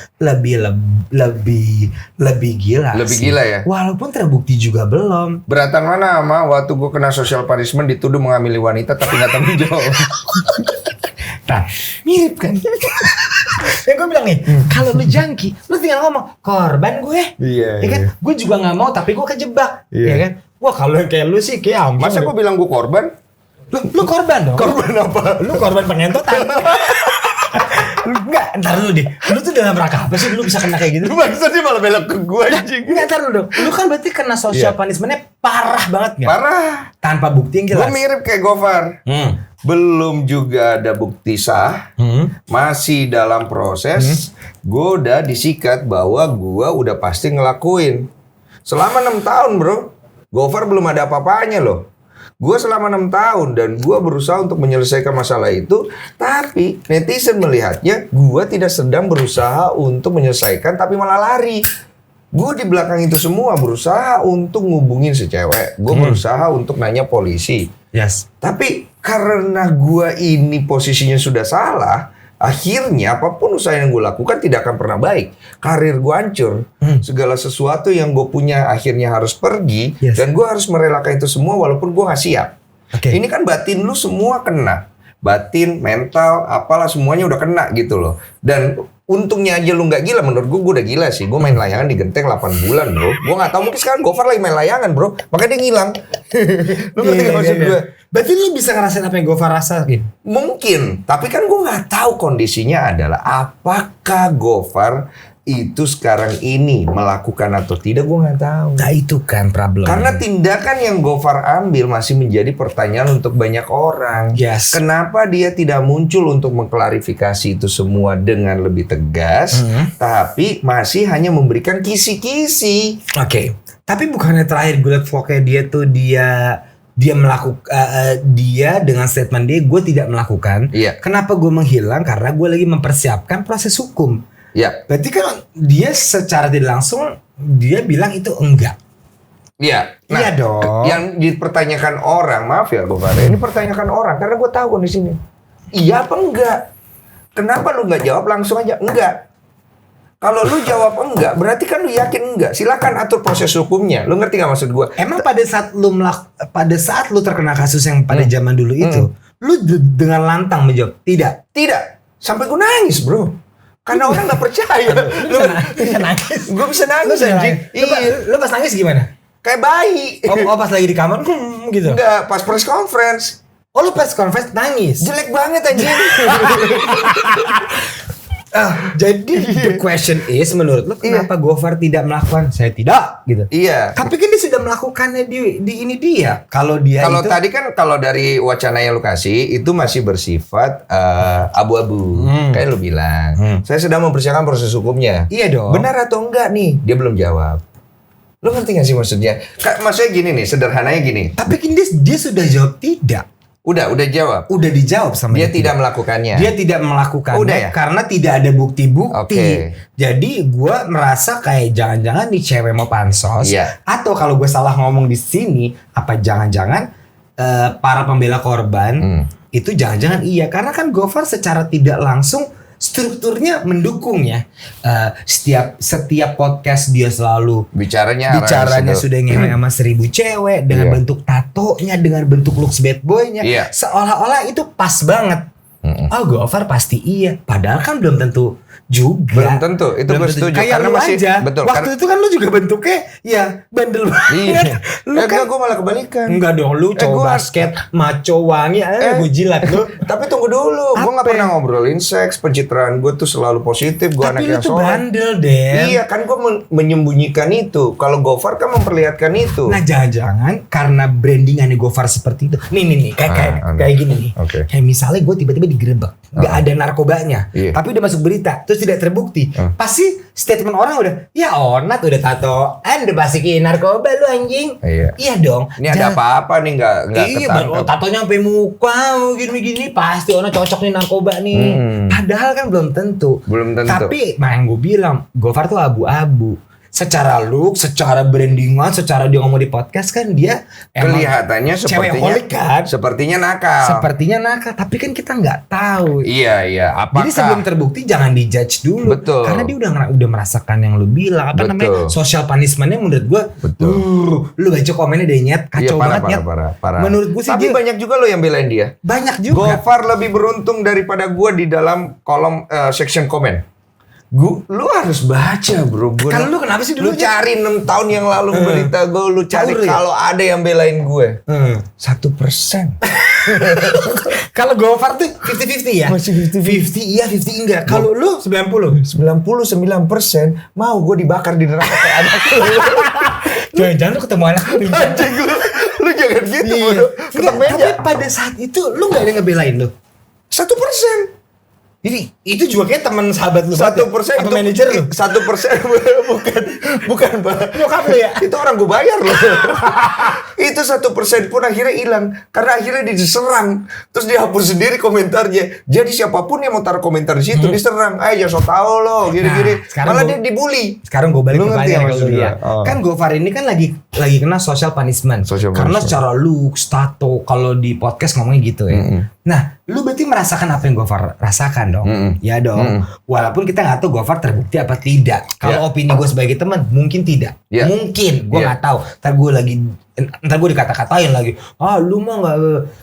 lebih gila. Lebih sih. gila ya? Walaupun terbukti juga belum. Beratan mana sama waktu gue kena social punishment dituduh mengamili wanita tapi nggak tanggung jawab. Nah, mirip kan? Yang gue bilang nih, kalau lu jangki, lu tinggal ngomong korban gue, Iya, ya kan? iya. Gue juga nggak mau, tapi gue kejebak, Iya. ya kan? Wah kalau kayak lu sih kayak ampun. Masa gue bilang gue korban? Lu korban dong? Korban apa? Lu korban pengentotan. Enggak, ntar dulu deh. Lu tuh dalam rangka apa sih? Lu bisa kena kayak gitu? Maksudnya malah belok ke gue anjing. Enggak, ntar dulu dong. Lu kan berarti kena social Iya. punishment-nya parah banget nggak? Parah. Tanpa bukti yang Gue jelas. mirip kayak Gofar. Belum juga ada bukti sah. Masih dalam proses. Gue udah disikat bahwa gue udah pasti ngelakuin. Selama 6 tahun bro. Gofar belum ada apa-apanya loh. Gue selama 6 tahun dan gue berusaha untuk menyelesaikan masalah itu. Tapi netizen melihatnya gue tidak sedang berusaha untuk menyelesaikan tapi malah lari. Gue di belakang itu semua berusaha untuk ngubungin si cewek. Gue berusaha untuk nanya polisi. Yes. Tapi karena gue ini posisinya sudah salah, akhirnya apapun usaha yang gue lakukan tidak akan pernah baik. Karir gue hancur. Segala sesuatu yang gue punya akhirnya harus pergi. Yes. Dan gue harus merelakan itu semua walaupun gue gak siap. Oke. Ini kan batin lu semua kena. Batin, mental, apalah semuanya udah kena gitu loh. Dan untungnya aja lu gak gila. Menurut gue udah gila sih. Gue main layangan di Genteng 8 bulan bro. Gue gak tahu mungkin sekarang Gofar lagi main layangan bro. Makanya dia ngilang. Lu ngerti gak maksud gue? Berarti lu bisa ngerasain apa yang Gofar rasain? Mungkin, tapi kan gue nggak tahu kondisinya adalah apakah Gofar itu sekarang ini melakukan atau tidak, gue nggak tahu. Nah itu kan problem. Karena tindakan yang Gofar ambil masih menjadi pertanyaan untuk banyak orang. Yes. Kenapa dia tidak muncul untuk mengklarifikasi itu semua dengan lebih tegas, tapi masih hanya memberikan kisi-kisi. Oke. Tapi bukannya terakhir gue liat vlognya dia melakukan dia dengan statement dia gue tidak melakukan. Iya. Kenapa gue menghilang? Karena gue lagi mempersiapkan proses hukum. Ya, Berarti kan dia secara tidak langsung dia bilang itu enggak. iya. Iya dong. Yang dipertanyakan orang, maaf ya Gofar, ini pertanyakan orang karena gue tahu kondisinya. Iya apa enggak? Kenapa lu nggak jawab langsung aja enggak? Kalau lu jawab enggak, berarti kan lu yakin enggak. Silakan atur proses hukumnya. Lu ngerti nggak maksud gue? Emang pada saat lu terkena kasus yang pada zaman dulu itu, lu dengan lantang menjawab tidak. Tidak. Sampai gue nangis bro. Karena orang nggak percaya. Lu bisa nangis. Gue bisa nangis anjing. Lu pas nangis gimana? Kayak bayi. Oh pas lagi di kamar gitu. Enggak, pas press conference. Oh lu pas conference nangis. Jelek banget anjing. Jadi the question is menurut lu kenapa Gofar tidak melakukan? Saya tidak gitu. Iya. Tapi kan dia sudah melakukannya di ini dia. Kalau dia Kalau itu tadi kan kalau dari wacana yang lu kasih itu masih bersifat abu-abu. Kayak lu bilang. Saya sedang mempersiapkan proses hukumnya. iya dong. Benar atau enggak nih? Dia belum jawab. Lu ngerti gak sih maksudnya? Maksudnya gini nih, sederhananya gini. Tapi kan dia sudah jawab tidak. Udah jawab. Udah dijawab sama Dia tidak melakukannya. Dia tidak melakukannya Udah ya? karena tidak ada bukti-bukti. Oke. Jadi gue merasa kayak jangan-jangan nih cewek mau pansos. Iya. Atau kalau gue salah ngomong di sini, apa jangan-jangan para pembela korban itu jangan-jangan iya. Karena kan Gofar secara tidak langsung strukturnya mendukung ya. Setiap podcast dia selalu Bicaranya sudah ngewe sama 1000 cewek dengan Iya. bentuk tatonya, dengan bentuk looks bad boy-nya. Iya. Seolah-olah itu pas banget. Oh, Gofar pasti iya. Padahal kan belum tentu juga. Belum tentu. Itu Belum gue tentu. setuju. Kayak Karena lu masih aja. betul. Waktu itu kan lu juga bentuknya ya bandel banget. Iya. Lu kan gue malah kebalikan. enggak dong, lu cowok gua- basket, maco wangi, gue jilat lu. Tapi tunggu dulu, gue gak Apa? pernah ngobrolin seks, pencitraan gue tuh selalu positif, gue anak Tapi lu yang tuh soleh. bandel, Den. Iya kan gue menyembunyikan itu. Kalau Gofar kan memperlihatkan itu. Nah, jangan-jangan karena brandingannya Gofar seperti itu. Nih, kayak gini nih. Oke. Kayak misalnya gue tiba-tiba digerebek, nggak ada narkobanya, Iya. tapi udah masuk berita, terus tidak terbukti. Pasti statement orang udah, ya onat udah tato, udah basikin narkoba lu anjing. Iya. dong. Ini ada apa-apa nih nggak Iya, ketangkep. tatonya sampai muka, gini-gini pasti orang cocok nih narkoba nih. Padahal kan belum tentu. Belum tentu. Tapi, yang gue bilang, Gofar tuh abu-abu. Secara look, secara brandingan, secara dia ngomong di podcast kan dia emang Kelihatannya cewek-holik kan. sepertinya nakal. Sepertinya nakal, tapi kan kita nggak tahu. Iya. Apakah Jadi sebelum terbukti jangan dijudge dulu. Betul. Karena dia udah merasakan yang lu bilang. Apa Betul. namanya? Social punishment-nya menurut gue. Betul. Lu baca komennya deh nyet. Iya, Kacau banget nyet. parah. Menurut gue sih Tapi dia banyak juga loh yang belain dia. banyak juga. Gofar lebih beruntung daripada gue di dalam kolom section komen. Lu harus baca bro. Kalau lu kenapa sih Lu dulu? cari 6 tahun yang lalu berita gue. Lu cari Caur ya? kalau ada yang belain gue. 1%. Kalau Gofar tuh 50-50 ya? Masih 50-50. 50 iya, 50 enggak. Kalau lu 90. 99% mau gue dibakar di neraka kayak anak lu. Jangan-jangan lu ketemu anak lu. Anjing lu jangan gitu Iya. bro. Enggak, Ketemunya tapi pada saat itu lu gak ada yang ngebelain lu. 1%. Jadi itu juga kayak teman sahabat lu. 1% apa itu manajer lu? 1% bukan Pak. Nyokap lu ya? Itu orang gue bayar loh. Itu 1% pun akhirnya hilang karena akhirnya dia diserang, terus dia hapus sendiri komentarnya. Jadi siapapun yang mau taruh komentar di situ diserang. Jangan so tau lo gini-gini. Nah, sekarang Malah gua- dia dibully. Sekarang gue balik Lu ke ngerti pertanyaan ya ke maksud lu ya. gua? Oh. Kan Gofar ini kan lagi kena social punishment. Social Karena punishment. secara look, tato, kalau di podcast ngomongnya gitu ya. Nah, lu berarti merasakan apa yang Gofar rasakan dong? Ya dong. Walaupun kita nggak tahu Gofar terbukti apa tidak. Kalau opini gue sebagai teman, mungkin tidak. Ya. Mungkin, gue Ya. nggak tahu. Ntar gue dikata-katain lagi. Lu mah nggak.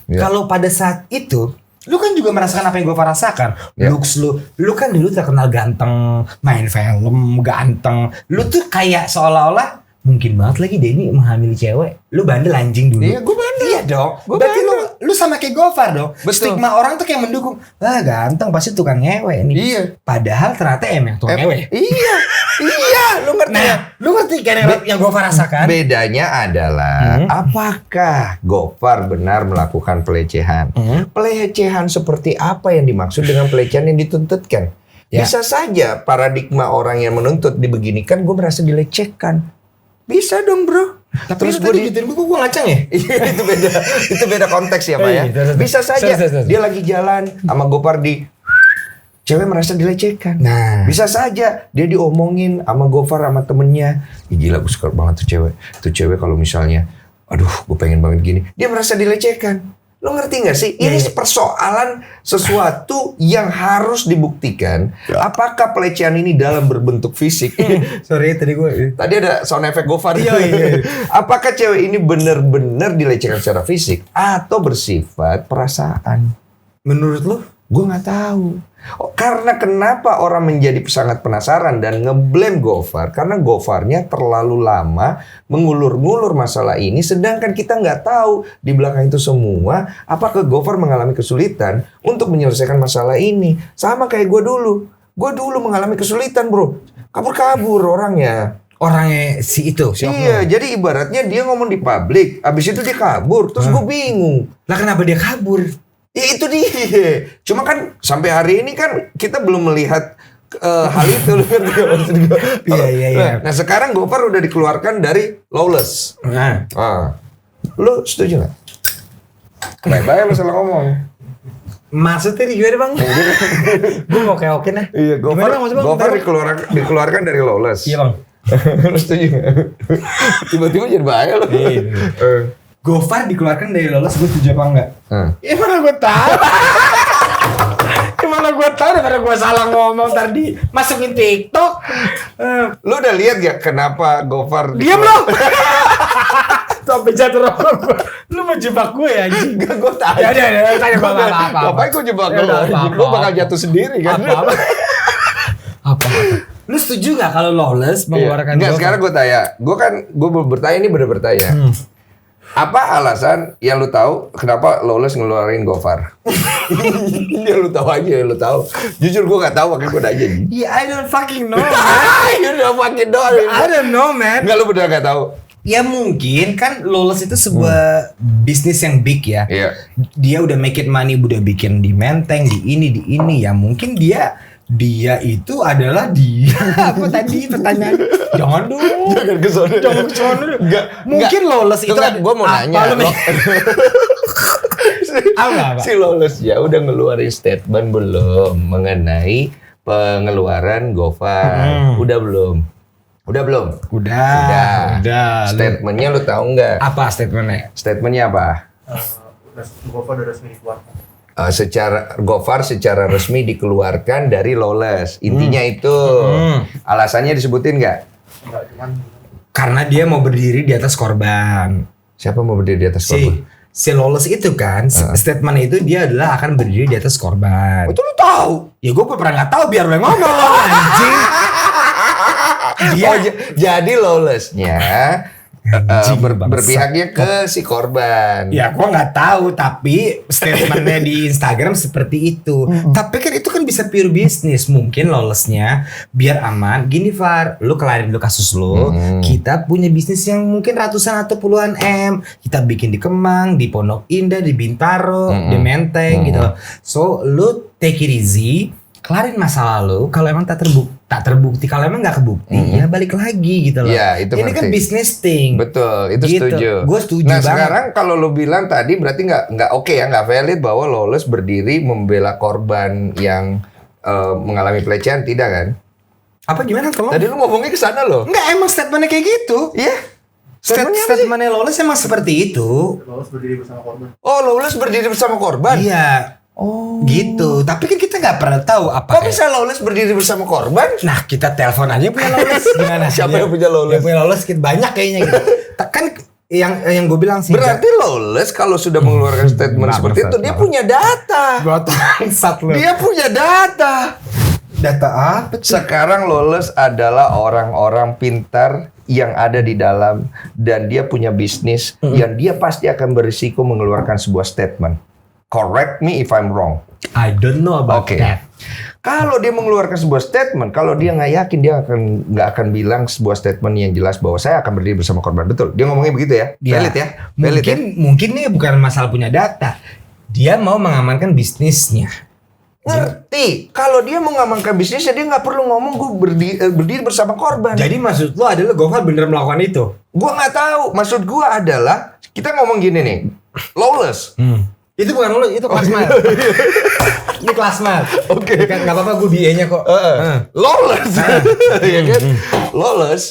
Ya. Kalau pada saat itu, lu kan juga merasakan apa yang Gofar rasakan. Ya. Looks lu kan dulu terkenal ganteng, main film ganteng. Lu tuh kayak seolah-olah mungkin banget lagi Denny menghamili cewek. Lu bandel anjing dulu. Iya, gua bandel. Iya dong. Gua Berarti bandel. lu sama kayak Gofar dong. Betul. Stigma orang tuh kayak mendukung. Ganteng pasti tukang ngewe nih. Iya. Padahal ternyata emang tukang ngewe. Iya, lu ngerti ya? Nah, lu ngerti kan yang Gofar rasakan? Bedanya adalah apakah Gofar benar melakukan pelecehan? Pelecehan seperti apa yang dimaksud dengan pelecehan yang dituntutkan? Ya. Bisa saja paradigma orang yang menuntut dibeginikan, gue merasa dilecehkan. Bisa dong bro. Terus gue digituin gue ngacang ya? Iya, itu beda konteks ya Pak ya. Iya, Bisa saja sorry. dia lagi jalan sama Gofar cewek merasa dilecehkan. Nah. Bisa saja dia diomongin sama Gofar sama temennya. Ih, gila gue suka banget tuh cewek. Tuh cewek kalau misalnya, aduh gue pengen banget gini. Dia merasa dilecehkan. Lo ngerti gak sih? Ini Iya. persoalan sesuatu yang harus dibuktikan. Apakah pelecehan ini dalam berbentuk fisik? Sorry tadi gue. Tadi ada sound effect Gofar. Iya. Apakah cewek ini benar-benar dilecehkan secara fisik atau bersifat perasaan? Menurut lu? Gue nggak tahu. Karena kenapa orang menjadi sangat penasaran dan ngeblame Gofar? Karena Gofarnya terlalu lama mengulur-ngulur masalah ini, sedangkan kita nggak tahu di belakang itu semua apakah Gofar mengalami kesulitan untuk menyelesaikan masalah ini. Sama kayak gue dulu. Gue dulu mengalami kesulitan bro. Kabur-kabur orangnya. Orangnya si itu, si Iya, jadi ibaratnya dia ngomong di publik, abis itu dia kabur, terus gue bingung. Lah kenapa dia kabur? Ya itu dia. Cuma kan sampai hari ini kan kita belum melihat hal itu. Lu ngerti gak maksud gue? Iya. Nah sekarang Gofar udah dikeluarkan dari Lawless. Nah, Lu setuju gak? Bye-bye lu salah ngomong. Maksudnya gimana bang? Gue mau keokin ya. Iya, Gofar dikeluarkan dari Lawless. Iya bang. Lu setuju nggak? Tiba-tiba jadi bahaya loh. Gofar dikeluarkan dari Lawless, gue setuju apa enggak? Ya mana gue tahu. Gimana gue tahu daripada gue salah ngomong tadi masukin TikTok. Lu udah lihat gak kenapa Gofar Diam lo. Sampai jatuh rokok gue. Lu mau jebak gue ya anjing. Enggak, gue tahu. Ya udah, tanya gue apa. Ngapain gue jebak Ya lu? udah, apa-apa. Lu bakal jatuh sendiri kan? Apa? Lu setuju gak kalau Lawless mengeluarkan Enggak, Gofar? sekarang gue tanya. Gue bertanya ini bener bertanya. Apa alasan yang lu tahu kenapa Lawless ngeluarin Gofar? Ya lu tahu aja, lu tahu. Jujur gue gak tahu, makanya gue nanya. Yeah, I don't fucking know. You udah fucking know. I don't know, man. Enggak, lu bener gak tahu. Ya mungkin kan Lawless itu sebuah bisnis yang big ya. Iya. Dia udah make it money, udah bikin di Menteng, di ini ya. Mungkin dia itu adalah dia. Apa tadi pertanyaan? Jangan dong. Jangan kesana. Jangan kesana. Enggak. Mungkin Lawless itu gue mau nanya. Apa? Si Lawless ya udah ngeluarin statement belum mengenai pengeluaran Gofar? Udah belum? Udah. Statementnya lu tahu nggak? Apa statementnya? Statementnya apa? Gofar udah resmi dikeluarkan. Gofar secara resmi dikeluarkan dari Lawless. Intinya itu. Alasannya disebutin nggak? Enggak, cuman Karena dia mau berdiri di atas korban. Siapa mau berdiri di atas korban? Si Lawless itu kan, statement itu dia adalah akan berdiri di atas korban. Itu lu tahu? Ya gue pernah nggak tahu biar lo yang ngomong anjing. Dia Jadi Lawless-nya berpihaknya bangsat. ke si korban. ya gue nggak tahu tapi statementnya di Instagram seperti itu. Tapi kan itu kan bisa pure bisnis. Mungkin Lawless-nya biar aman. Gini Far, lu kelarin dulu kasus lu. Kita punya bisnis yang mungkin ratusan atau puluhan M. Kita bikin di Kemang, di Pondok Indah, di Bintaro, di Menteng gitu. So lu take it easy. Kelarin masalah lu. Kalau emang tak terbukti, kalau emang nggak kebukti, ya balik lagi gitu loh. Iya, itu ini kan ngerti. business thing. Betul, itu Gitu. setuju. Gue setuju Nah banget. sekarang kalau lu bilang tadi berarti nggak oke ya, nggak valid bahwa Lawless berdiri membela korban yang mengalami pelecehan, tidak kan? Apa gimana tolong? Tadi lu ngomongnya ke sana loh. Enggak, emang statementnya kayak gitu. Iya. Statementnya apa sih? Statementnya Lawless emang seperti itu. Lawless berdiri bersama korban. Oh, Lawless berdiri bersama korban. Iya. Oh. Gitu. Tapi kan kita nggak pernah tahu apa. Kok bisa Lawless berdiri bersama korban? Nah, kita telepon aja yang punya Lawless. Gimana? Siapa yang punya Lawless? Yang punya Lawless banyak kayaknya gitu. Kan yang gue bilang sih. Berarti Lawless kalau sudah mengeluarkan statement seperti itu, dia punya data. bangsat lu. Dia punya data. Data apa? Sekarang Lawless adalah orang-orang pintar yang ada di dalam dan dia punya bisnis yang dia pasti akan berisiko mengeluarkan sebuah statement. Correct me if I'm wrong. I don't know about Oke. that. Kalau dia mengeluarkan sebuah statement, kalau dia nggak yakin, dia nggak akan bilang sebuah statement yang jelas bahwa saya akan berdiri bersama korban. Betul. Dia ngomongnya begitu ya. Valid ya. Valid ya. Mungkin ini bukan masalah punya data. Dia mau mengamankan bisnisnya. Ngerti. Kalau dia mengamankan bisnisnya, dia nggak perlu ngomong gue berdiri bersama korban. Jadi maksud lo adalah Gofar bener melakukan itu? Gua nggak tahu. Maksud gua adalah kita ngomong gini nih, Lawless. Itu bukan lo, itu kelas mat. Ini kelas mat. Oke. Kan nggak apa-apa gue BA-nya kok. Lawless, ya kan? Lawless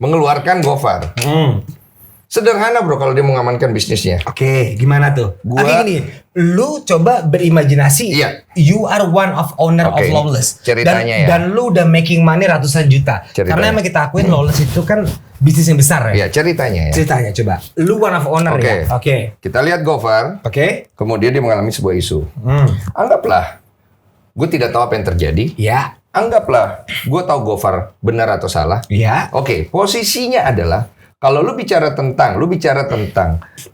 mengeluarkan Gofar. Sederhana bro kalau dia mengamankan bisnisnya. Oke, gimana tuh? Gua- Oke gini, lu coba berimajinasi. Iya. You are one of owner Oke, of Lawless. ceritanya ya. Dan lu udah making money ratusan juta. Ceritanya. Karena emang kita akuin Lawless itu kan bisnis yang besar ya. Ya ceritanya ya. Ceritanya coba. Lu one of owner Oke. ya. Oke. Kita lihat Gofar, Oke. kemudian dia mengalami sebuah isu. Anggaplah, gue tidak tahu apa yang terjadi. Ya. Anggaplah, gue tahu Gofar benar atau salah. Ya. Oke, posisinya adalah kalau lu bicara tentang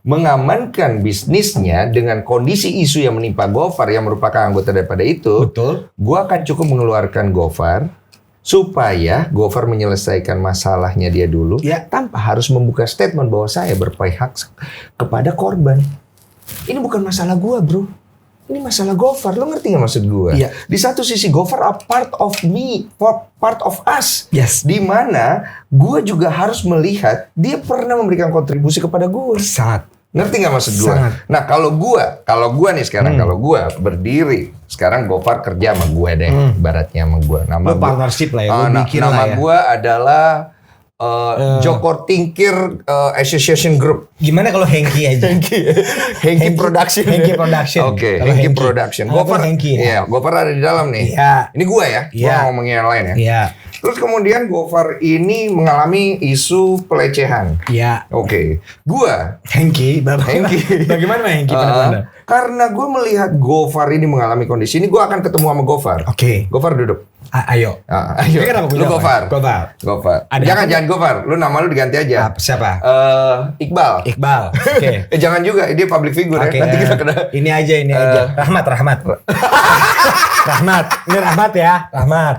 mengamankan bisnisnya dengan kondisi isu yang menimpa Gofar yang merupakan anggota daripada itu, Betul. gua akan cukup mengeluarkan Gofar supaya Gofar menyelesaikan masalahnya dia dulu Ya. tanpa harus membuka statement bahwa saya berpihak kepada korban. Ini bukan masalah gua, bro. Ini masalah Gofar, lo ngerti gak maksud gue? Iya. Di satu sisi Gofar are part of me, part of us. Yes. Di mana gue juga harus melihat dia pernah memberikan kontribusi kepada gue. Sangat. Ngerti nggak maksud gue? Sangat. Nah kalau gue nih sekarang, kalau gue berdiri sekarang, Gofar kerja sama gue deh, ibaratnya sama gue. Nama Lo partnership lah ya, lo bikin nama lah ya. gue adalah Joko Tingkir Association Group. Gimana kalau Hengki aja? Hengki Production. Hengki Production. Oke, Kalau Hengki Production. Kalau Gofar, Hengki. iya, Gofar ada di dalam nih. Iya. Ini gue ya, gue Iya. ngomongin yang lain ya. Iya. Terus kemudian Gofar ini mengalami isu pelecehan. Iya. Oke, gua Hengki, bagaimana Hengki pada Anda? karena gue melihat Gofar ini mengalami kondisi ini, gue akan ketemu sama Gofar. Oke. Gofar duduk. Ayo. Ayo. Ini kenapa gue Lu jawab? Gofar. Gofar. Ada Jangan Gofar. Lu nama lu diganti aja. Siapa? Iqbal. Iqbal. Oke. Jangan juga, dia public figure Oke, ya. Nanti kita kena. ini aja. Rahmat. Rahmat. Ini Rahmat ya. Rahmat.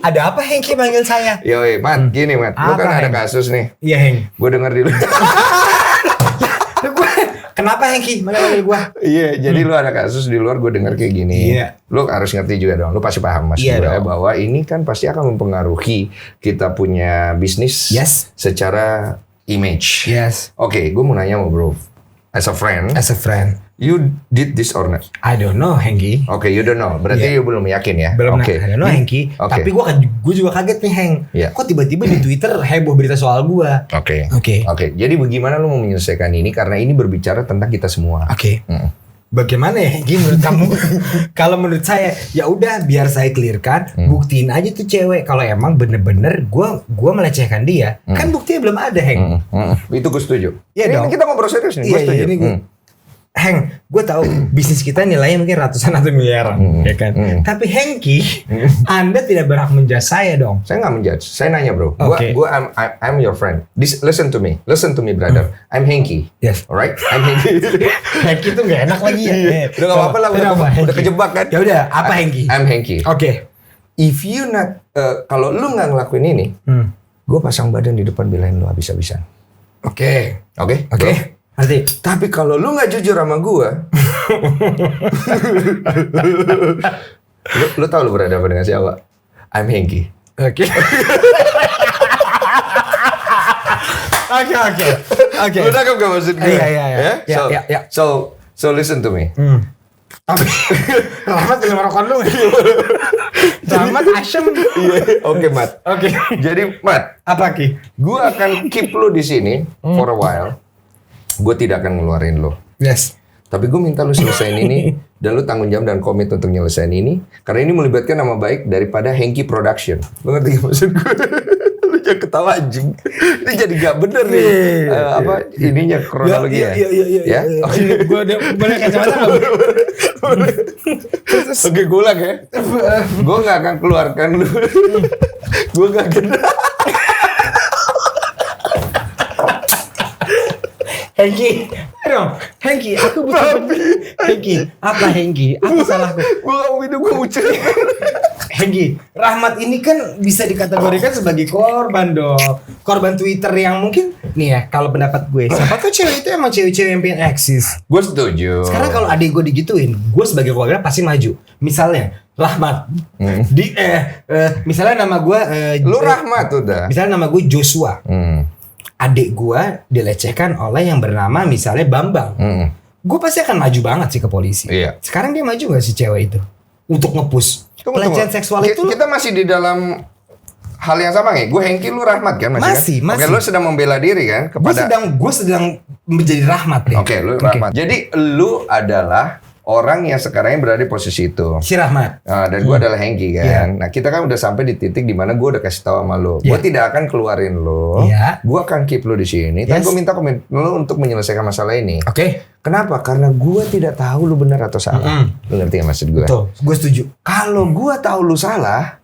Ada apa Hengki manggil saya? Yoi, Mat, gini Mat. Lu Apa, kan ada Heng? kasus nih. Iya Heng. Gue denger di lu. Kenapa Hengki manggil gua? Iya, jadi lu ada kasus di luar, gue denger kayak gini. Iya. Lu harus ngerti juga dong. Lu pasti paham mas Iya gue dong. bahwa ini kan pasti akan mempengaruhi kita punya bisnis Yes. secara image. Yes. Oke, gue mau nanya sama bro. As a friend, As a friend. you did this or not? I don't know Hengki. Oke, you don't know. Berarti Iya. you belum yakin ya? Belum Oke. I don't know Hengki. Oke. Tapi gue juga kaget nih Heng. Iya. Kok tiba-tiba di Twitter heboh berita soal gua? Oke. Oke. Oke, jadi bagaimana lu mau menyelesaikan ini? Karena ini berbicara tentang kita semua. Oke. Mm. Bagaimana ya Hengki menurut kamu? Kalau menurut saya ya udah biar saya clearkan, buktiin aja tuh cewek kalau emang bener-bener gua melecehkan dia. Kan buktinya belum ada Heng. Itu gue setuju. Iya Ini dong. kita ngobrol serius nih. Gue Iya, setuju. ini Heng, gue tahu bisnis kita nilainya mungkin ratusan atau miliaran, ya kan? Tapi Hengki, Anda tidak berhak menjudge saya dong. Saya nggak menjudge. Saya nanya bro. Oke. I'm your friend. Listen to me, brother. I'm Hengki. Yes. Alright, I'm Hengki. Hengki itu nggak enak lagi ya. Udah nggak apa-apa lah. Udah kejebak kan. Ya udah, apa Hengki? I'm Hengki. Oke. If you not, kalau lu nggak ngelakuin ini, gue pasang badan di depan belain lu habis-habisan. Oke. Oke? Oke. Bro? Nanti. Tapi kalau lu nggak jujur sama gue, lu tahu lu berhadapan dengan siapa? I'm Hengki. Oke. Oke. Lu nangkep gak maksud gue? Iya. Ya? Iya. So listen to me. Tapi Rahmat belum rokok lu. Rahmat Asyem. Iya, oke Mat. Oke. Jadi Mat, Apa Ki? gue akan keep lu di sini for a while. Gue tidak akan ngeluarin lu. Yes. Tapi gue minta lu selesaiin ini dan lu tanggung jawab dan komit untuk nyelesain ini karena ini melibatkan nama baik daripada Hengki Production. Lu ngerti gak maksud gue? Lu jangan ketawa anjing. Ini jadi gak bener nih. Apa ininya kronologi ya? Iya. Gue boleh kacamata nggak? Oke, gue ulang ya. Gue gak akan keluarkan lu. Gue gak kena. Hengki, ayo, Hengki, aku butuh Hengki, apa Hengki? Apa salahku? Gue gak mau minum, gue mau cerita. Hengki, Rahmat ini kan bisa dikategorikan sebagai korban dong. Korban Twitter yang mungkin nih ya, kalau pendapat gue, siapa tuh cewek itu emang cewek-cewek yang pengen eksis. Gue setuju. Sekarang kalau adik gue digituin, gue sebagai keluarga pasti maju. Misalnya Rahmat, misalnya nama gue, Lu Rahmat udah. misalnya nama gue Joshua. Adik gue dilecehkan oleh yang bernama misalnya Bambang. Gue pasti akan maju banget sih ke polisi. Iya. Sekarang dia maju gak sih cewek itu untuk nge-push pelecehan seksual itu? Kita masih di dalam hal yang sama nggak? Gue Hengki, lu Rahmat kan masih? Masih. Oke, lu sedang membela diri kan kepada. Gue sedang menjadi Rahmat deh. Oke, lu Rahmat. Jadi lu adalah orang yang sekarang berada di posisi itu. Si Rahmat. Nah, dan gue adalah Hengki kan. Iya. Nah, kita kan udah sampai di titik di mana gue udah kasih tahu sama lu. Gue Iya. tidak akan keluarin lu. Iya. Gue akan keep lu di sini. Tapi Yes. gue minta komitmen lu untuk menyelesaikan masalah ini. Oke. Kenapa? Karena gue tidak tahu lu benar atau salah. Lu ngerti gak maksud gue? Betul. Gue setuju. Kalau gue tahu lu salah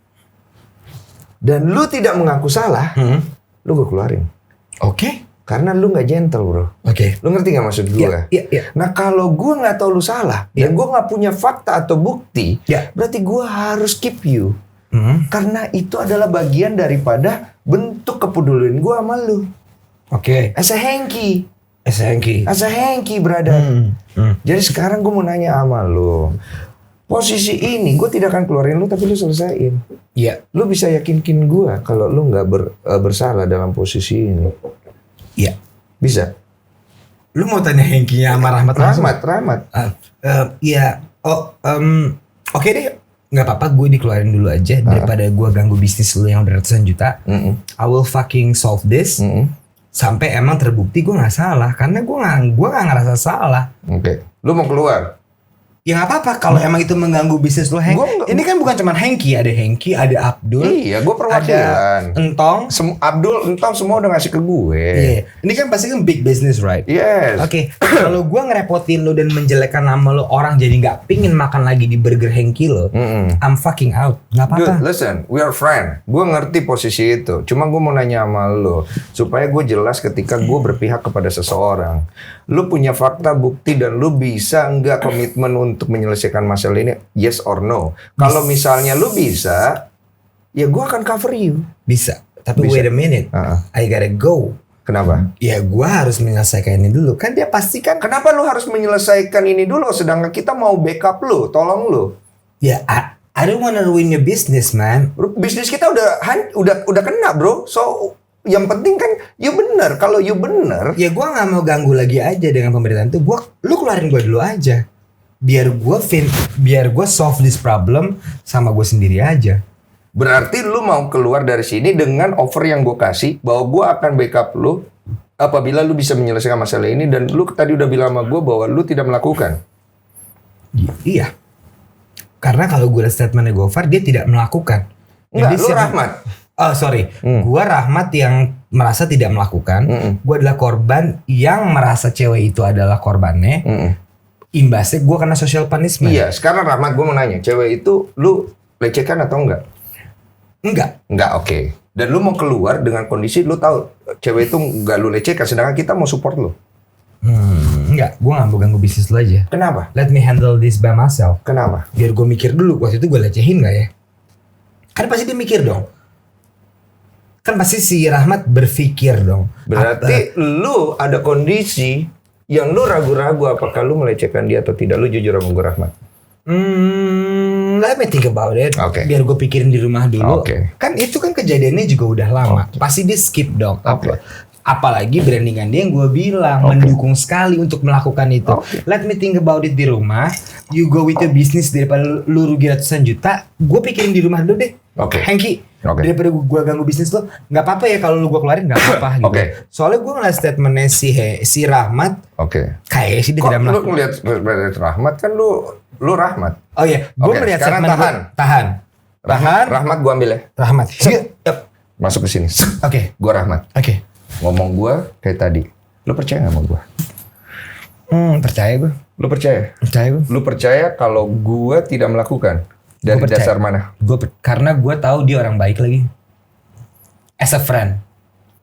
dan lu tidak mengaku salah, lu gue keluarin. Oke. Karena lu nggak gentle bro. Oke. Lu ngerti gak maksud gue? Iya. Nah kalau gue nggak tahu lu salah dan gue nggak punya fakta atau bukti, Iya. berarti gue harus keep you. Karena itu adalah bagian daripada bentuk kepedulian gue sama lu. Oke. As a Hengki. Hengki. As a Hengki brother. Jadi sekarang gue mau nanya sama lu. Posisi ini gue tidak akan keluarin lu tapi lu selesaiin. Iya. Lu bisa yakinkin gue kalau lu nggak bersalah dalam posisi ini. Iya. Bisa. Lu mau tanya Hengkinya sama Rahmat langsung? Rahmat. Iya. Oke deh. Nggak apa-apa, gue dikeluarin dulu aja daripada gue ganggu bisnis lu yang udah ratusan juta. I will fucking solve this sampai emang terbukti gue nggak salah, karena gue nggak ngerasa salah. Oke. Lu mau keluar? Ya nggak apa-apa kalau emang itu mengganggu bisnis lo, Heng. Ini kan bukan cuma Hengki, ada Abdul. Iya, gue perwakilan. Ada Entong. Abdul, Entong semua udah ngasih ke gue. Iya. Ini kan pasti kan big business, right? Yes. Oke. Kalau gue ngerepotin lo dan menjelekkan nama lo, orang jadi nggak pingin makan lagi di burger Hengki lo, I'm fucking out. Nggak apa-apa. Dude, listen, we are friend. Gue ngerti posisi itu. Cuma gue mau nanya sama lo supaya gue jelas ketika gue berpihak kepada seseorang. Lu punya fakta, bukti, dan lu bisa nggak komitmen untuk menyelesaikan masalah ini? Yes or no? Kalau misalnya lu bisa, ya gue akan cover you. Bisa. Tapi Bisa. wait a minute. I gotta go. Kenapa? Ya gue harus menyelesaikan ini dulu. Kan dia pasti kan. Kenapa lu harus menyelesaikan ini dulu sedangkan kita mau backup lu, tolong lu? Ya I don't wanna ruin your business, man. Bisnis kita udah kena, bro. So yang penting kan you bener. Kalau you bener, Ya gue nggak mau ganggu lagi aja dengan pemberitaan itu. Lu keluarin gue dulu aja. Biar gue solve this problem sama gue sendiri aja. berarti lu mau keluar dari sini dengan offer yang gue kasih bahwa gue akan backup lu apabila lu bisa menyelesaikan masalah ini, dan lu tadi udah bilang sama gue bahwa lu tidak melakukan. Iya. Karena kalau gue lihat statementnya Gofar, dia tidak melakukan. Enggak, Jadi lu Rahmat. Oh sorry, gue Rahmat yang merasa tidak melakukan. Gue adalah korban yang merasa cewek itu adalah korbannya. Imbasnya gue kena social punishment. Iya, sekarang Rahmat gue mau nanya, cewek itu lu lecehkan atau enggak? Enggak. Enggak, oke. Dan lu mau keluar dengan kondisi lu tahu cewek itu enggak lu lecehkan, sedangkan kita mau support lu. Enggak, gue gak mau ganggu bisnis lo aja. Kenapa? Let me handle this by myself. Kenapa? Biar gue mikir dulu, waktu itu gue lecehin gak ya? Kan pasti dia mikir dong. Kan pasti si Rahmat berpikir dong. Berarti lu ada kondisi yang lu ragu-ragu apakah lu melecehkan dia atau tidak. Lu jujur sama gue, Rahmat. Let me think about it. Oke. Biar gue pikirin di rumah dulu. Oke. Kan itu kan kejadiannya juga udah lama. Pasti dia skip dong. Oke. Apalagi brandingan dia yang gue bilang mendukung sekali untuk melakukan itu. Let me think about it di rumah. You go with your business daripada lu rugi ratusan juta. Gue pikirin di rumah dulu deh. Oke. Hengki, Oke. daripada gue ganggu bisnis lo, nggak apa-apa ya kalau lu gue keluarin, nggak apa-apa gitu. Oke. Soalnya gue ngeliat statementnya si Rahmat, Oke. kayaknya sih dia Kok tidak lu melakukan. ngeliat Rahmat kan lu Rahmat. Oh iya, gue Oke, ngeliat sekarang statement tahan. Rahmat gua ambil ya. Rahmat. Yep. Masuk ke sini. Oke. Gua Rahmat. Oke. Ngomong gua kayak tadi. Lu percaya gak sama gua? Percaya gue. Lu percaya? Percaya gue. Lu percaya kalau gua tidak melakukan? Dari Gua percaya. dasar mana? Karena gue tahu dia orang baik lagi. As a friend.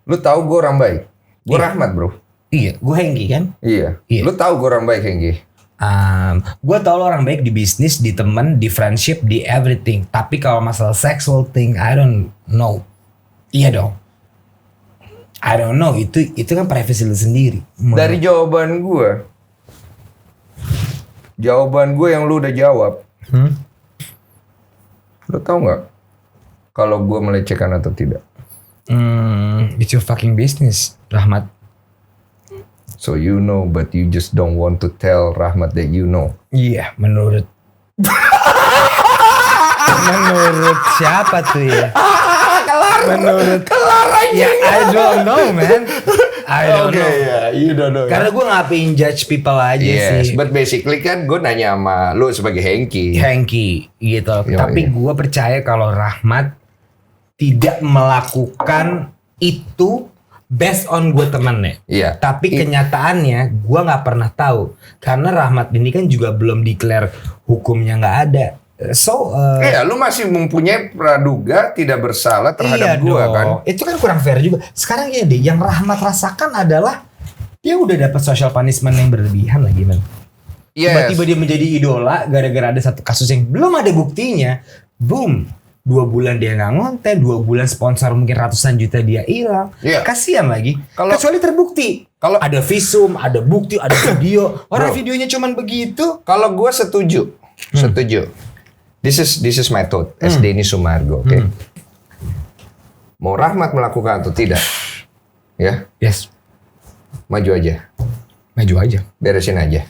Lu tahu gua orang baik. Gua Rahmat, bro. Iya, gue Hengki kan. Iya. Iya. Lu tahu gua orang baik, Hengki. Gue tau lo orang baik di bisnis, di temen, di friendship, di everything. Tapi kalau masalah sexual thing, I don't know. Iya dong. I don't know. Itu kan privacy lu sendiri. Dari jawaban gua yang lu udah jawab. Lu tahu nggak kalau gua melecehkan atau tidak? It's your fucking business, Rahmat. So you know, but you just don't want to tell Rahmat that you know. Iya, menurut siapa tuh ya? Menurut ya, I don't know, man. I don't know. yeah, you don't know. Karena gue ngapain judge people aja Yes, sih. but basically kan gue nanya sama lu sebagai Hengki. Hengki gitu. Iya, Tapi iya. gue percaya kalau Rahmat tidak melakukan itu based on gue temennya. Iya. Tapi kenyataannya gue nggak pernah tahu karena Rahmat ini kan juga belum declare hukumnya nggak ada. So, Iya, lu masih mempunyai praduga tidak bersalah terhadap iya gua dong. kan? Itu kan kurang fair juga. Sekarang gini deh, yang Rahmat rasakan adalah dia udah dapat social punishment yang berlebihan lagi, man. Yes. Tiba-tiba dia menjadi idola gara-gara ada satu kasus yang belum ada buktinya. Boom. 2 bulan dia nggak ngonten, 2 bulan sponsor mungkin ratusan juta dia hilang. Iya. Kasian lagi. Kalau- Kecuali terbukti. Kalau- Ada visum, ada bukti, ada video. Orang Bro. videonya cuman begitu. Kalau gua setuju. This is my thought as Denny Sumargo, oke? Mau Rahmat melakukan atau tidak, ya Yes. maju aja. Maju aja. Beresin aja.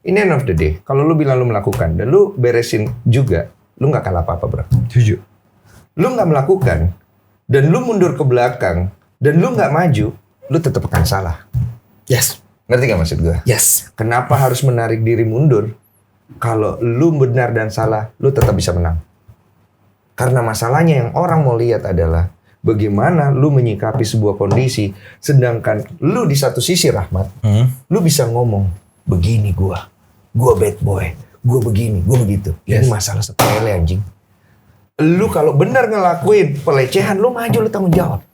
In end of the day, kalau lu bilang lu melakukan dan lu beresin juga, lu nggak kalah apa-apa, bro. Setuju. Lu nggak melakukan dan lu mundur ke belakang dan lu nggak maju, lu tetap akan salah. Yes. Ngerti gak maksud gue? Yes. Kenapa harus menarik diri mundur? Kalau lu benar dan salah, lu tetap bisa menang. Karena masalahnya yang orang mau lihat adalah bagaimana lu menyikapi sebuah kondisi, sedangkan lu di satu sisi Rahmat, lu bisa ngomong begini gua bad boy, gua begini, gua begitu. Yes. Ini masalah sepele anjing. Lu kalau benar ngelakuin pelecehan, lu maju, lu tanggung jawab.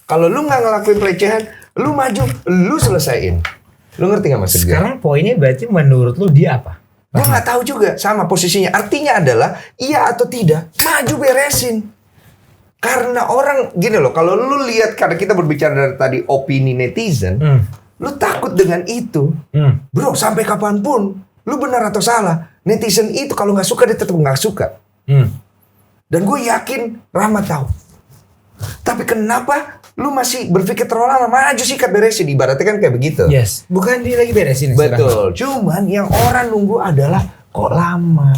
Kalau lu nggak ngelakuin pelecehan, lu maju, lu selesaiin. Lu ngerti gak maksud gue? Sekarang poinnya berarti menurut lu dia apa? Gue nggak tahu juga sama posisinya. Artinya adalah iya atau tidak, maju beresin. Karena orang gini loh, kalau lu lihat karena kita berbicara dari tadi opini netizen, lu takut dengan itu, bro. Sampai kapanpun, lu benar atau salah, netizen itu kalau nggak suka dia tetap nggak suka. Dan gue yakin Rahmat tahu. Tapi kenapa lu masih berpikir terlalu lama? Maju sikat beresin, ibaratnya kan kayak begitu. Yes. Bukan dia lagi beresin. Betul. Cuman yang orang nunggu adalah kok lama.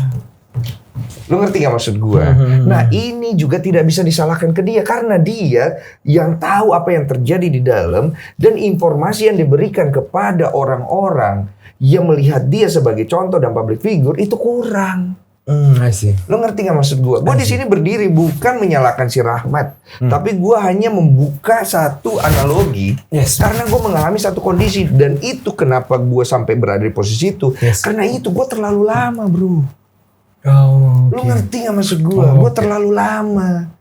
Lu ngerti gak maksud gue? Nah ini juga tidak bisa disalahkan ke dia. Karena dia yang tahu apa yang terjadi di dalam. Dan informasi yang diberikan kepada orang-orang yang melihat dia sebagai contoh dan public figure itu kurang. I see. Lo ngerti gak maksud gue? Gue di sini berdiri bukan menyalahkan si Rahmat, tapi gue hanya membuka satu analogi. Yes. Karena gue mengalami satu kondisi dan itu kenapa gue sampai berada di posisi itu. Yes. Karena itu gue terlalu lama, bro. Oh, Lo ngerti gak maksud gue? Gue terlalu lama.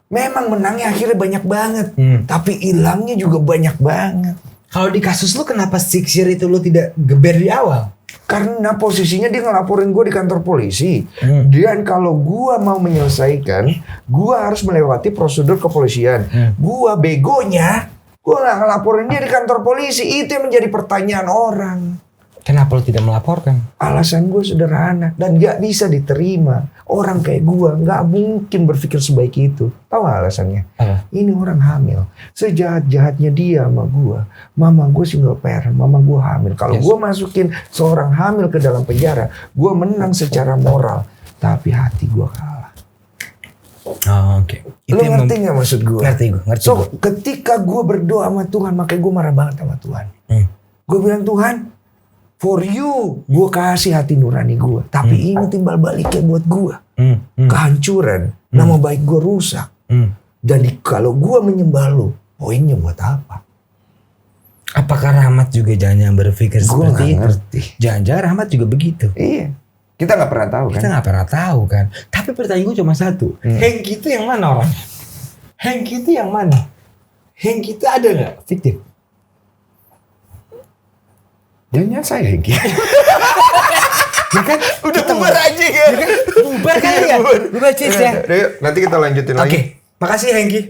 Memang menangnya akhirnya banyak banget, tapi hilangnya juga banyak banget. Kalau di kasus lu kenapa Siksir itu lu tidak geber di awal? Karena posisinya dia ngelaporin gue di kantor polisi. Dan kalau gue mau menyelesaikan, gue harus melewati prosedur kepolisian. Gue begonya, gue gak ngelaporin dia di kantor polisi. Itu yang menjadi pertanyaan orang. Kenapa lu tidak melaporkan? Alasan gue sederhana dan gak bisa diterima. Orang kayak gue gak mungkin berpikir sebaik itu. Tahu gak alasannya? Apa? Ini orang hamil. Sejahat-jahatnya dia sama gue. Mama gue single parent, mama gue hamil. Kalau gue masukin seorang hamil ke dalam penjara, gue menang secara moral. Tapi hati gue kalah. Oh, oke. Lu ngerti gak maksud gue? Ngerti gue. So ketika gue berdoa sama Tuhan, makanya gue marah banget sama Tuhan. Gue bilang, Tuhan, for you, gue kasih hati nurani gue. Tapi ini timbal baliknya buat gue. Kehancuran, nama baik gue rusak. Dan kalau gue menyembah lu, poinnya buat apa? Apakah Rahmat juga jangan berpikir Gue seperti gak itu? ngerti. Jangan-jangan Rahmat juga begitu. Iya, kita gak pernah tahu kan? Kita nggak pernah tahu kan. Tapi pertanyaan gue cuma satu. Hengki itu yang mana orangnya? Hengki itu yang mana? Hengki itu ada nggak fiktif? Jangan saya Hengki. Ya kan? Udah bubar aja ya. Ya kan? Bubar kali ya? Bubar Cis ya? Yuk, nanti kita lanjutin Oke. lagi. Makasih Hengki.